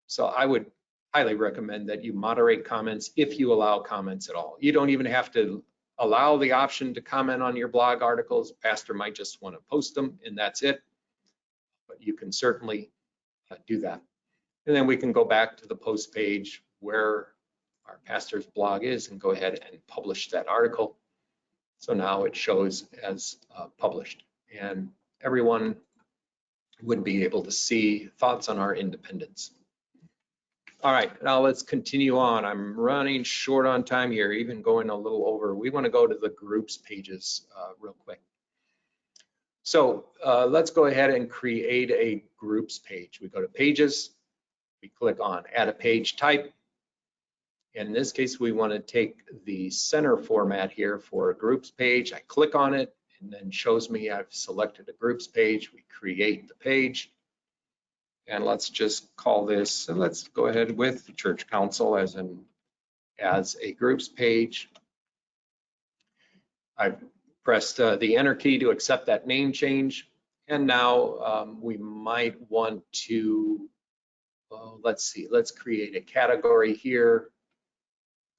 So I would highly recommend that you moderate comments if you allow comments at all. You don't even have to allow the option to comment on your blog articles. Pastor might just want to post them and that's it. But you can certainly do that. And then we can go back to the post page where our pastor's blog is and go ahead and publish that article. So now it shows as published, and everyone would be able to see thoughts on our independence. All right, now let's continue on. I'm running short on time here, even going a little over. We want to go to the groups pages real quick. So let's go ahead and create a groups page. We go to pages, we click on add a page type. In this case, we want to take the center format here for a groups page. I click on it and then shows me I've selected a groups page. We create the page. And let's just call this, and let's go ahead with the Church Council as a groups page. I've pressed the enter key to accept that name change. And now we might want to, let's see, let's create a category here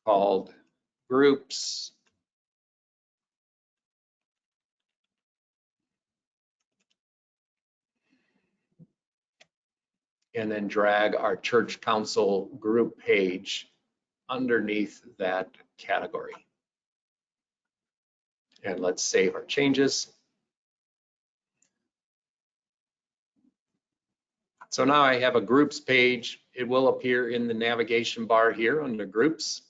called groups. And then drag our Church Council group page underneath that category. And let's save our changes. So now I have a groups page. It will appear in the navigation bar here under groups.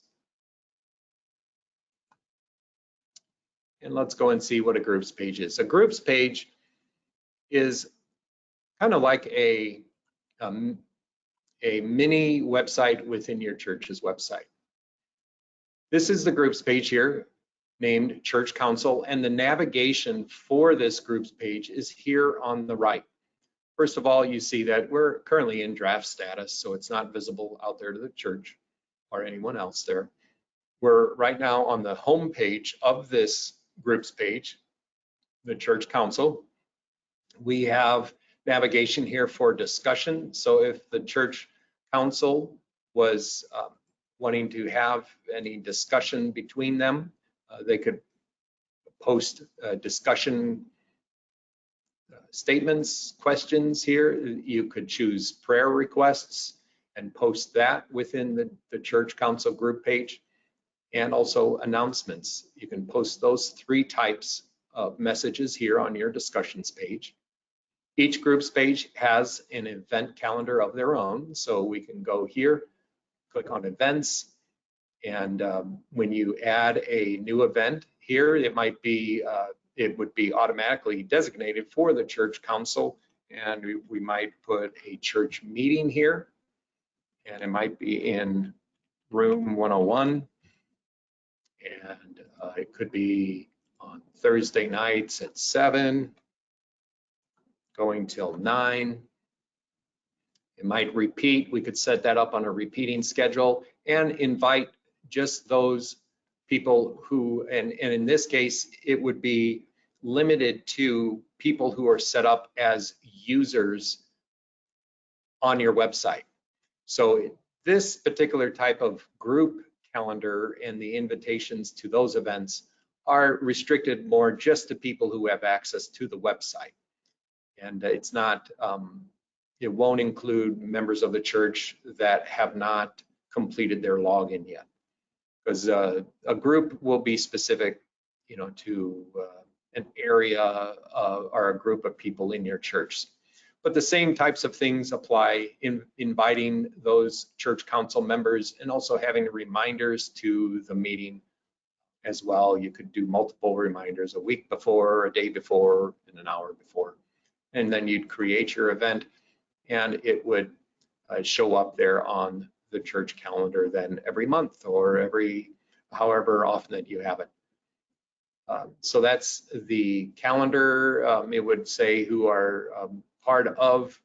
And let's go and see what a groups page is. A groups page is kind of like a mini website within your church's website. This is the groups page here named Church Council, and the navigation for this groups page is here on the right. First of all, you see that we're currently in draft status, so it's not visible out there to the church or anyone else there. We're right now on the home page of this groups page, the Church Council. We have navigation here for discussion. So if the Church Council was wanting to have any discussion between them, they could post discussion statements, questions here. You could choose prayer requests and post that within the Church Council group page, and also announcements. You can post those three types of messages here on your discussions page. Each groups page has an event calendar of their own, so we can go here, click on events, and when you add a new event here, it might be it would be automatically designated for the Church Council, and we might put a church meeting here, and it might be in room 101. And it could be on Thursday nights at 7, going till 9. It might repeat. We could set that up on a repeating schedule and invite just those people who, and in this case, it would be limited to people who are set up as users on your website. So this particular type of group calendar and the invitations to those events are restricted more just to people who have access to the website. And it's not, it won't include members of the church that have not completed their login yet. Because a group will be specific, you know, to an area or a group of people in your church. But the same types of things apply in inviting those church council members and also having reminders to the meeting as well. You could do multiple reminders a week before, a day before, and an hour before. And then you'd create your event and it would show up there on the church calendar then every month or every however often that you have it. So that's the calendar. It would say who are part of.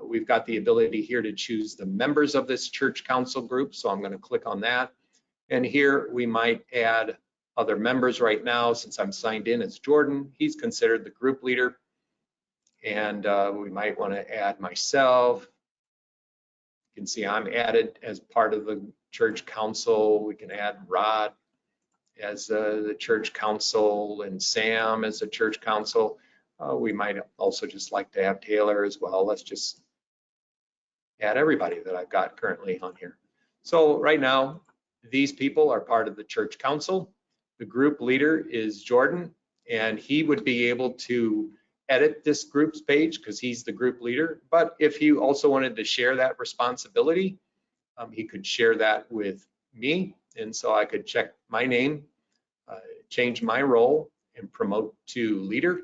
We've got the ability here to choose the members of this church council group. So I'm going to click on that. And here we might add other members right now. Since I'm signed in as Jordan, he's considered the group leader. And we might want to add myself. You can see I'm added as part of the church council. We can add Rod as the church council and Sam as the church council. We might also just like to have Taylor as well. Let's just add everybody that I've got currently on here. So right now, these people are part of the church council. The group leader is Jordan, and he would be able to edit this group's page because he's the group leader. But if he also wanted to share that responsibility, he could share that with me. And so I could check my name, change my role, and promote to leader.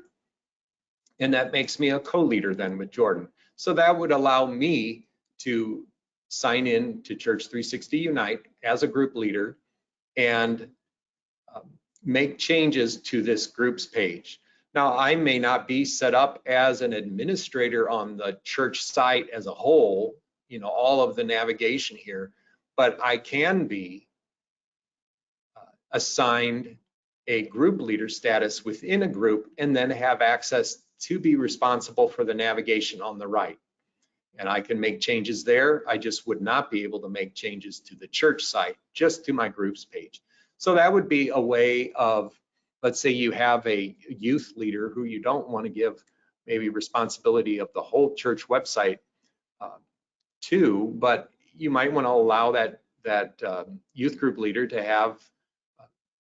And that makes me a co-leader then with Jordan. So that would allow me to sign in to Church360 Unite as a group leader and make changes to this group's page. Now, I may not be set up as an administrator on the church site as a whole, you know, all of the navigation here, but I can be assigned a group leader status within a group and then have access to be responsible for the navigation on the right. And I can make changes there. I just would not be able to make changes to the church site, just to my groups page. So that would be a way of, let's say you have a youth leader who you don't want to give maybe responsibility of the whole church website to, but you might want to allow that youth group leader to have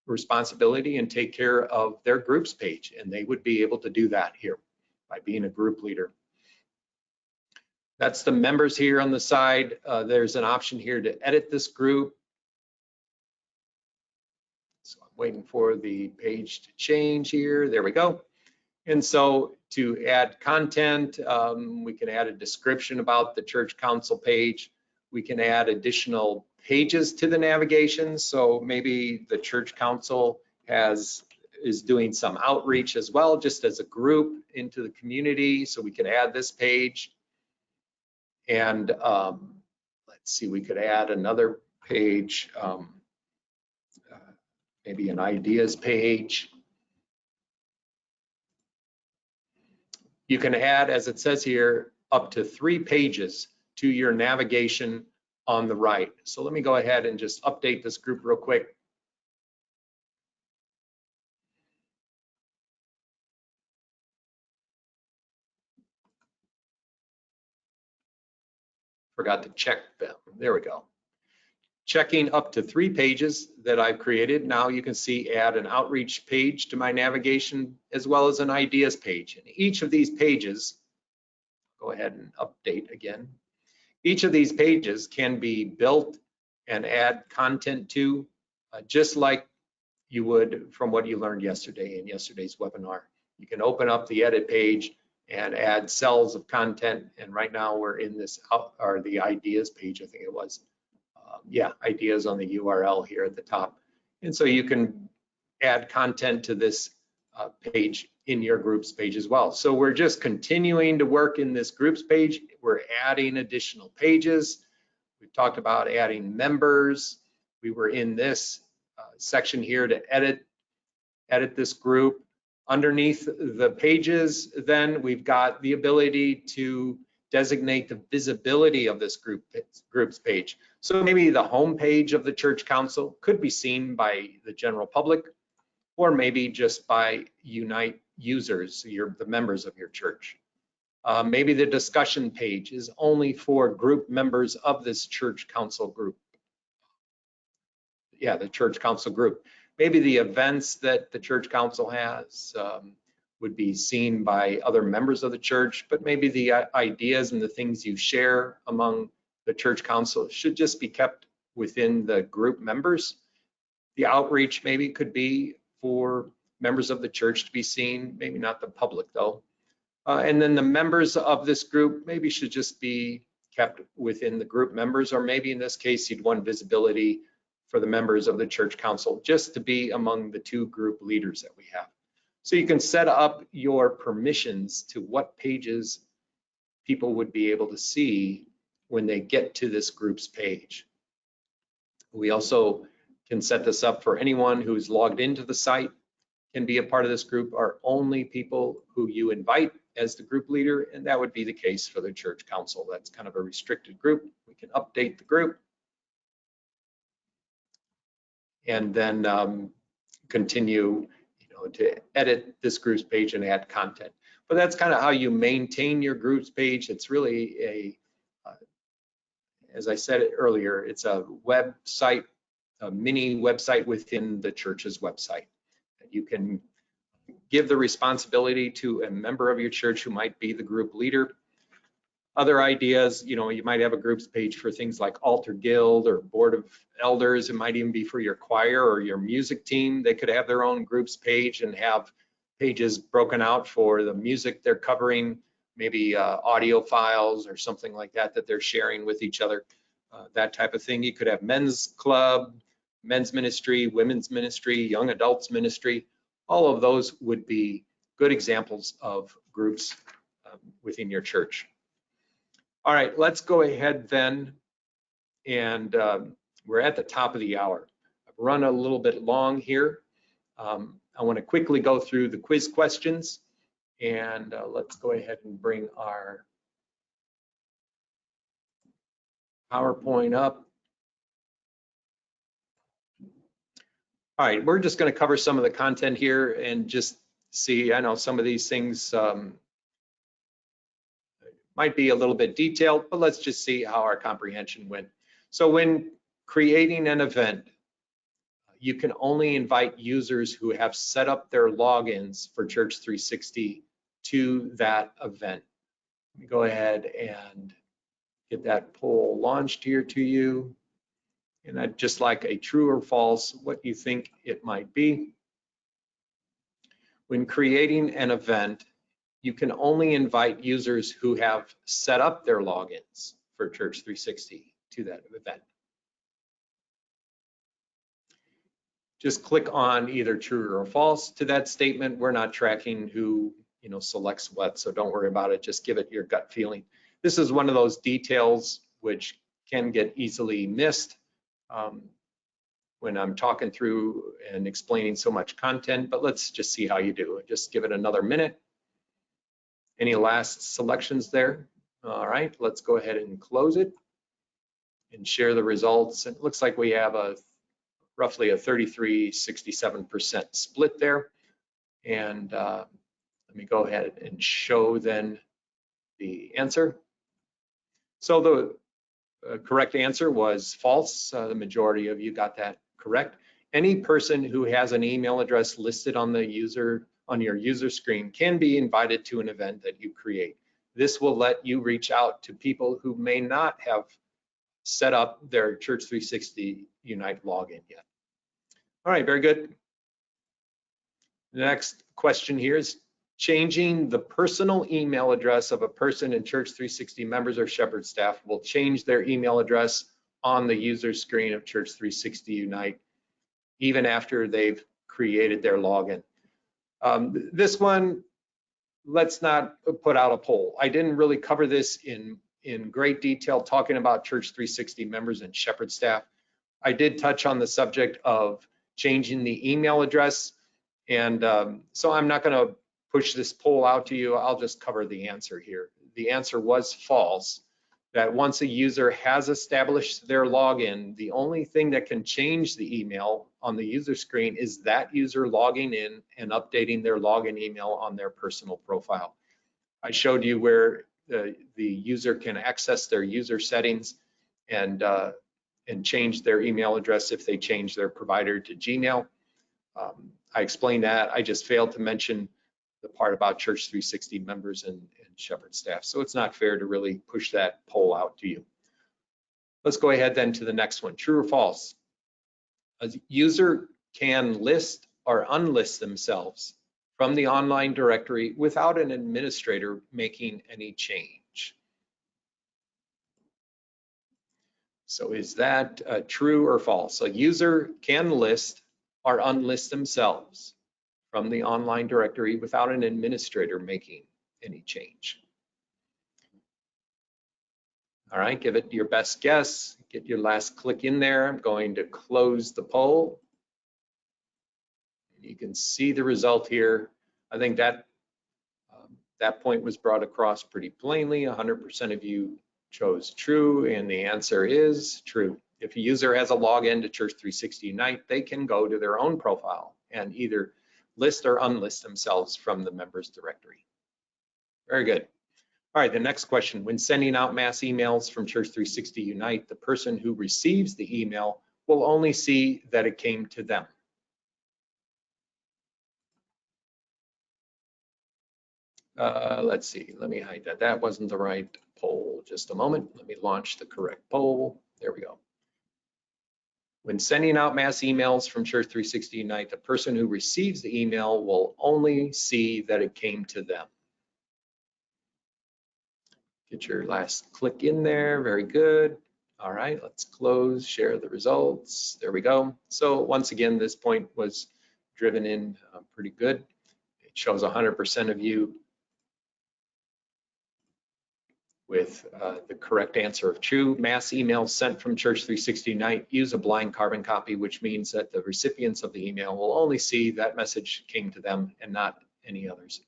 responsibility and take care of their groups page, and they would be able to do that here by being a group leader. That's the members here on the side. There's an option here to edit this group. So I'm waiting for the page to change here. There we go. And so to add content, we can add a description about the church council page. We can add additional pages to the navigation. So maybe the church council is doing some outreach as well, just as a group into the community. So we could add this page. And let's see, we could add another page, maybe an ideas page. You can add, as it says here, up to 3 pages to your navigation on the right. So let me go ahead and just update this group real quick. Forgot to check them. There we go. Checking up to 3 pages that I've created. Now you can see add an outreach page to my navigation as well as an ideas page. And each of these pages, go ahead and update again. Each of these pages can be built and add content to, just like you would from what you learned yesterday in yesterday's webinar. You can open up the edit page and add cells of content. And right now we're in this, or the ideas page, I think it was. Yeah, ideas on the URL here at the top. And so you can add content to this page in your groups page as well. So we're just continuing to work in this groups page. We're adding additional pages. We've talked about adding members. We were in this section here to edit this group. Underneath the pages, then we've got the ability to designate the visibility of this groups page. So maybe the home page of the church council could be seen by the general public, or maybe just by Unite users, the members of your church. Maybe the discussion page is only for group members of this church council group. Yeah, the church council group. Maybe the events that the church council has would be seen by other members of the church, but maybe the ideas and the things you share among the church council should just be kept within the group members. The outreach maybe could be for members of the church to be seen, maybe not the public though. And then the members of this group maybe should just be kept within the group members, or maybe in this case, you'd want visibility for the members of the church council just to be among the two group leaders that we have. So you can set up your permissions to what pages people would be able to see when they get to this groups page. We also can set this up for anyone who's logged into the site can be a part of this group, or only people who you invite as the group leader, and that would be the case for the church council. That's kind of a restricted group. We can update the group and then continue to edit this groups page and add content. But that's kind of how you maintain your groups page. It's really as I said earlier, it's a website, a mini website within the church's website. You can give the responsibility to a member of your church who might be the group leader. Other ideas, you might have a groups page for things like altar guild or board of elders. It might even be for your choir or your music team. They could have their own groups page and have pages broken out for the music they're covering, maybe audio files or something like that that they're sharing with each other, that type of thing. You could have men's club, men's ministry, women's ministry, young adults ministry. All of those would be good examples of groups within your church. All right, let's go ahead then, and we're at the top of the hour. I've run a little bit long here. I want to quickly go through the quiz questions, and let's go ahead and bring our PowerPoint up. All right, we're just going to cover some of the content here and just see. I know some of these things might be a little bit detailed, but let's just see how our comprehension went. So when creating an event, you can only invite users who have set up their logins for Church360 to that event. Let me go ahead and get that poll launched here to you. And I'd just like a true or false, what you think it might be. When creating an event, you can only invite users who have set up their logins for Church360 to that event. Just click on either true or false to that statement. We're not tracking who selects what, so don't worry about it. Just give it your gut feeling. This is one of those details which can get easily missed when I'm talking through and explaining so much content, but let's just see how you do. Just give it another minute. Any last selections there? All right, let's go ahead and close it and share the results. It looks like we have roughly a 33-67% split there. And let me go ahead and show then the answer. So the correct answer was false. The majority of you got that correct. Any person who has an email address listed on your user screen can be invited to an event that you create. This will let you reach out to people who may not have set up their Church360 Unite login yet. All right, very good. The next question here is changing the personal email address of a person in Church360 members or Shepard staff will change their email address on the user screen of Church360 Unite even after they've created their login. This one, let's not put out a poll. I didn't really cover this in great detail talking about Church360 members and Shepard staff. I did touch on the subject of changing the email address, and so I'm not going to push this poll out to you. I'll just cover the answer here. The answer was false, that once a user has established their login, the only thing that can change the email on the user screen is that user logging in and updating their login email on their personal profile. I showed you where the user can access their user settings and change their email address if they change their provider to Gmail. I explained that. I just failed to mention the part about Church360 members and Shepard staff. So it's not fair to really push that poll out to you. Let's go ahead then to the next one. True or false? A user can list or unlist themselves from the online directory without an administrator making any change. So is that true or false? A user can list or unlist themselves from the online directory without an administrator making any change. All right, give it your best guess. Get your last click in there. I'm going to close the poll. You can see the result here. I think that that point was brought across pretty plainly. 100% of you chose true, and the answer is true. If a user has a login to Church360 Unite, they can go to their own profile and either list or unlist themselves from the members directory. Very good. All right, the next question. When sending out mass emails from Church360 Unite, the person who receives the email will only see that it came to them. Let's see, let me hide that. That wasn't the right poll. Just a moment. Let me launch the correct poll. There we go. When sending out mass emails from Church360 Unite, the person who receives the email will only see that it came to them. Get your last click in there. Very good. All right, let's close, share the results. There we go. So once again, this point was driven in pretty good. It shows 100% of you with the correct answer of true. Mass emails sent from Church360 Unite use a blind carbon copy, which means that the recipients of the email will only see that message came to them and not any others,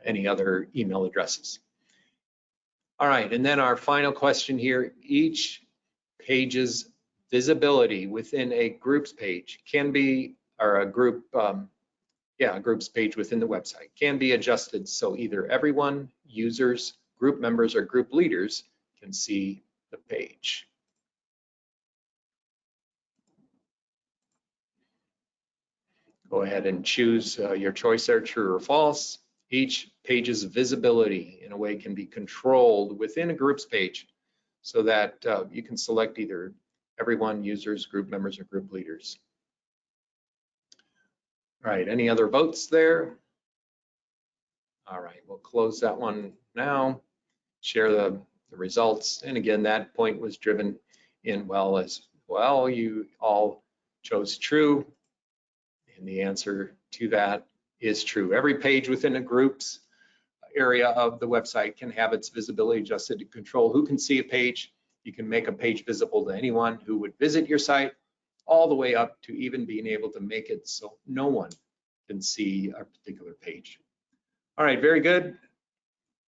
any other email addresses. All right, and then our final question here. Each page's visibility within a groups page can be, or a group, a groups page within the website can be adjusted so either everyone, users, group members, or group leaders can see the page. Go ahead and choose your choice there, true or false. Each page's visibility in a way can be controlled within a groups page so that you can select either everyone, users, group members, or group leaders. All right, any other votes there? All right, we'll close that one now. Share the results. And again, that point was driven in well as well. You all chose true. And the answer to that is true. Every page within a groups area of the website can have its visibility adjusted to control who can see a page. You can make a page visible to anyone who would visit your site, all the way up to even being able to make it so no one can see a particular page. All right, very good.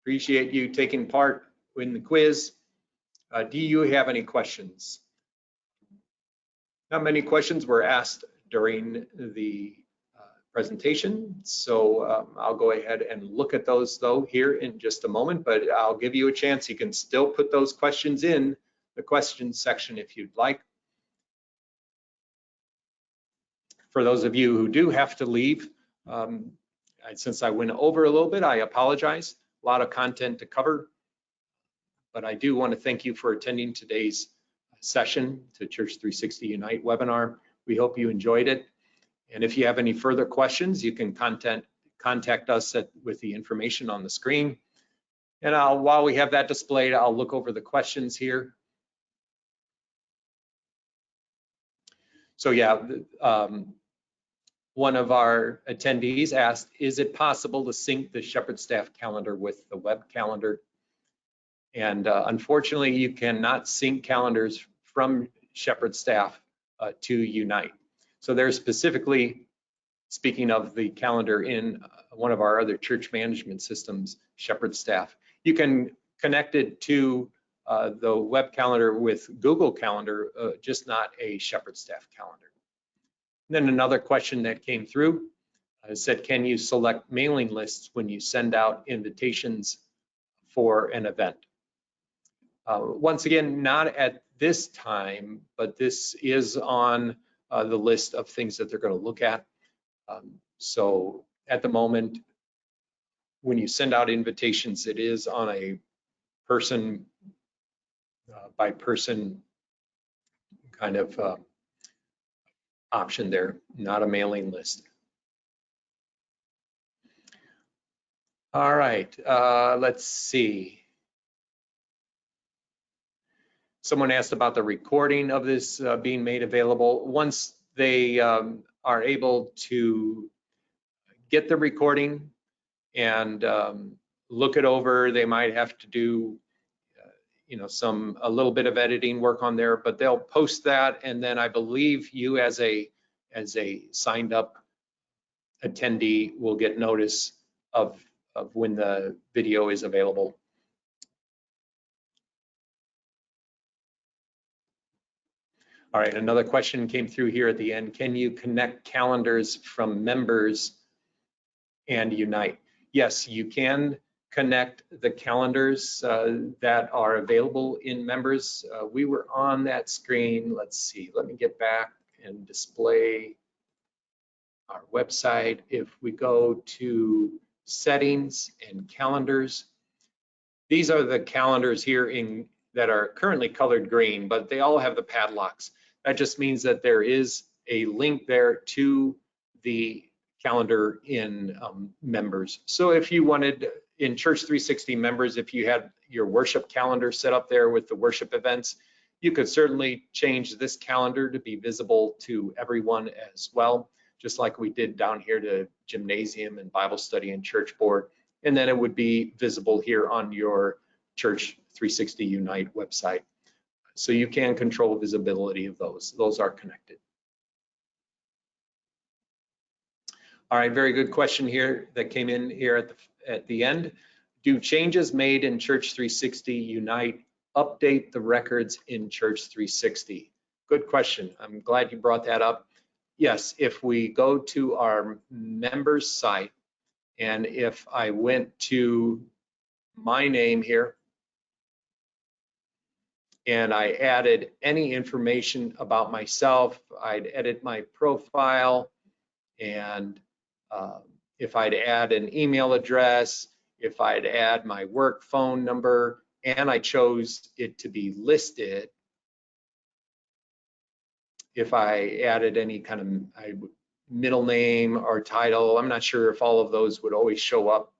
Appreciate you taking part in the quiz. Do you have any questions? Not many questions were asked during the presentation, so I'll go ahead and look at those though here in just a moment, but I'll give you a chance. You can still put those questions in the questions section if you'd like. For those of you who do have to leave, since I went over a little bit, I apologize. A lot of content to cover, but I do want to thank you for attending today's session to Church360 Unite webinar. We hope you enjoyed it. And if you have any further questions, you can contact us with the information on the screen. And while we have that displayed, I'll look over the questions here. So yeah, one of our attendees asked, is it possible to sync the Shepard staff calendar with the web calendar? And unfortunately, you cannot sync calendars from Shepard staff to Unite. So they're specifically speaking of the calendar in one of our other church management systems, Shepard staff. You can connect it to the web calendar with Google Calendar, just not a Shepard staff calendar. And then another question that came through said, can you select mailing lists when you send out invitations for an event? Once again, not at this time, but this is on the list of things that they're going to look at. So at the moment, when you send out invitations, it is on a person by person kind of option there, not a mailing list. All right, let's see. Someone asked about the recording of this being made available. Once they are able to get the recording and look it over, they might have to do a little bit of editing work on there, but they'll post that, and then I believe you as a signed up attendee will get notice of when the video is available. All right, another question came through here at the end. Can you connect calendars from members and Unite? Yes, you can connect the calendars that are available in members. We were on that screen. Let's see, let me get back and display our website. If we go to settings and calendars, these are the calendars here that are currently colored green, but they all have the padlocks. That just means that there is a link there to the calendar in members. So if you wanted, in Church360 members, if you had your worship calendar set up there with the worship events, you could certainly change this calendar to be visible to everyone as well, just like we did down here to gymnasium and Bible study and church board. And then it would be visible here on your Church360 Unite website. So you can control visibility of those. Those are connected. All right, very good question here that came in here at the end. Do changes made in Church360 Unite update the records in Church360? Good question. I'm glad you brought that up. Yes, if we go to our members site, and if I went to my name here, and I added any information about myself, I'd edit my profile, and if I'd add an email address, if I'd add my work phone number, and I chose it to be listed, if I added any kind of middle name or title, I'm not sure if all of those would always show up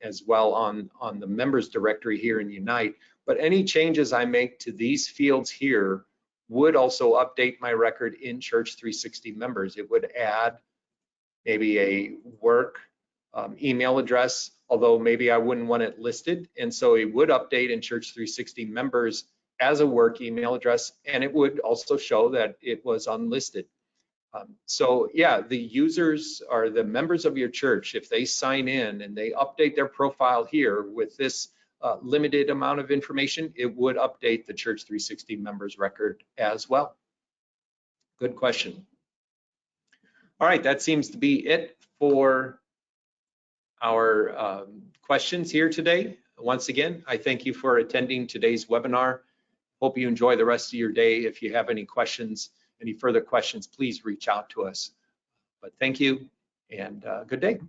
as well on the members directory here in Unite, but any changes I make to these fields here would also update my record in Church360 members. It would add maybe a work email address, although maybe I wouldn't want it listed, and so it would update in Church360 members as a work email address, and it would also show that it was unlisted. So yeah, the users or the members of your church, if they sign in and they update their profile here with this limited amount of information, it would update the Church360 members record as well. Good question. All right, that seems to be it for our questions here today. Once again, I thank you for attending today's webinar. Hope you enjoy the rest of your day. If you have any questions, any further questions, please reach out to us. But thank you and good day.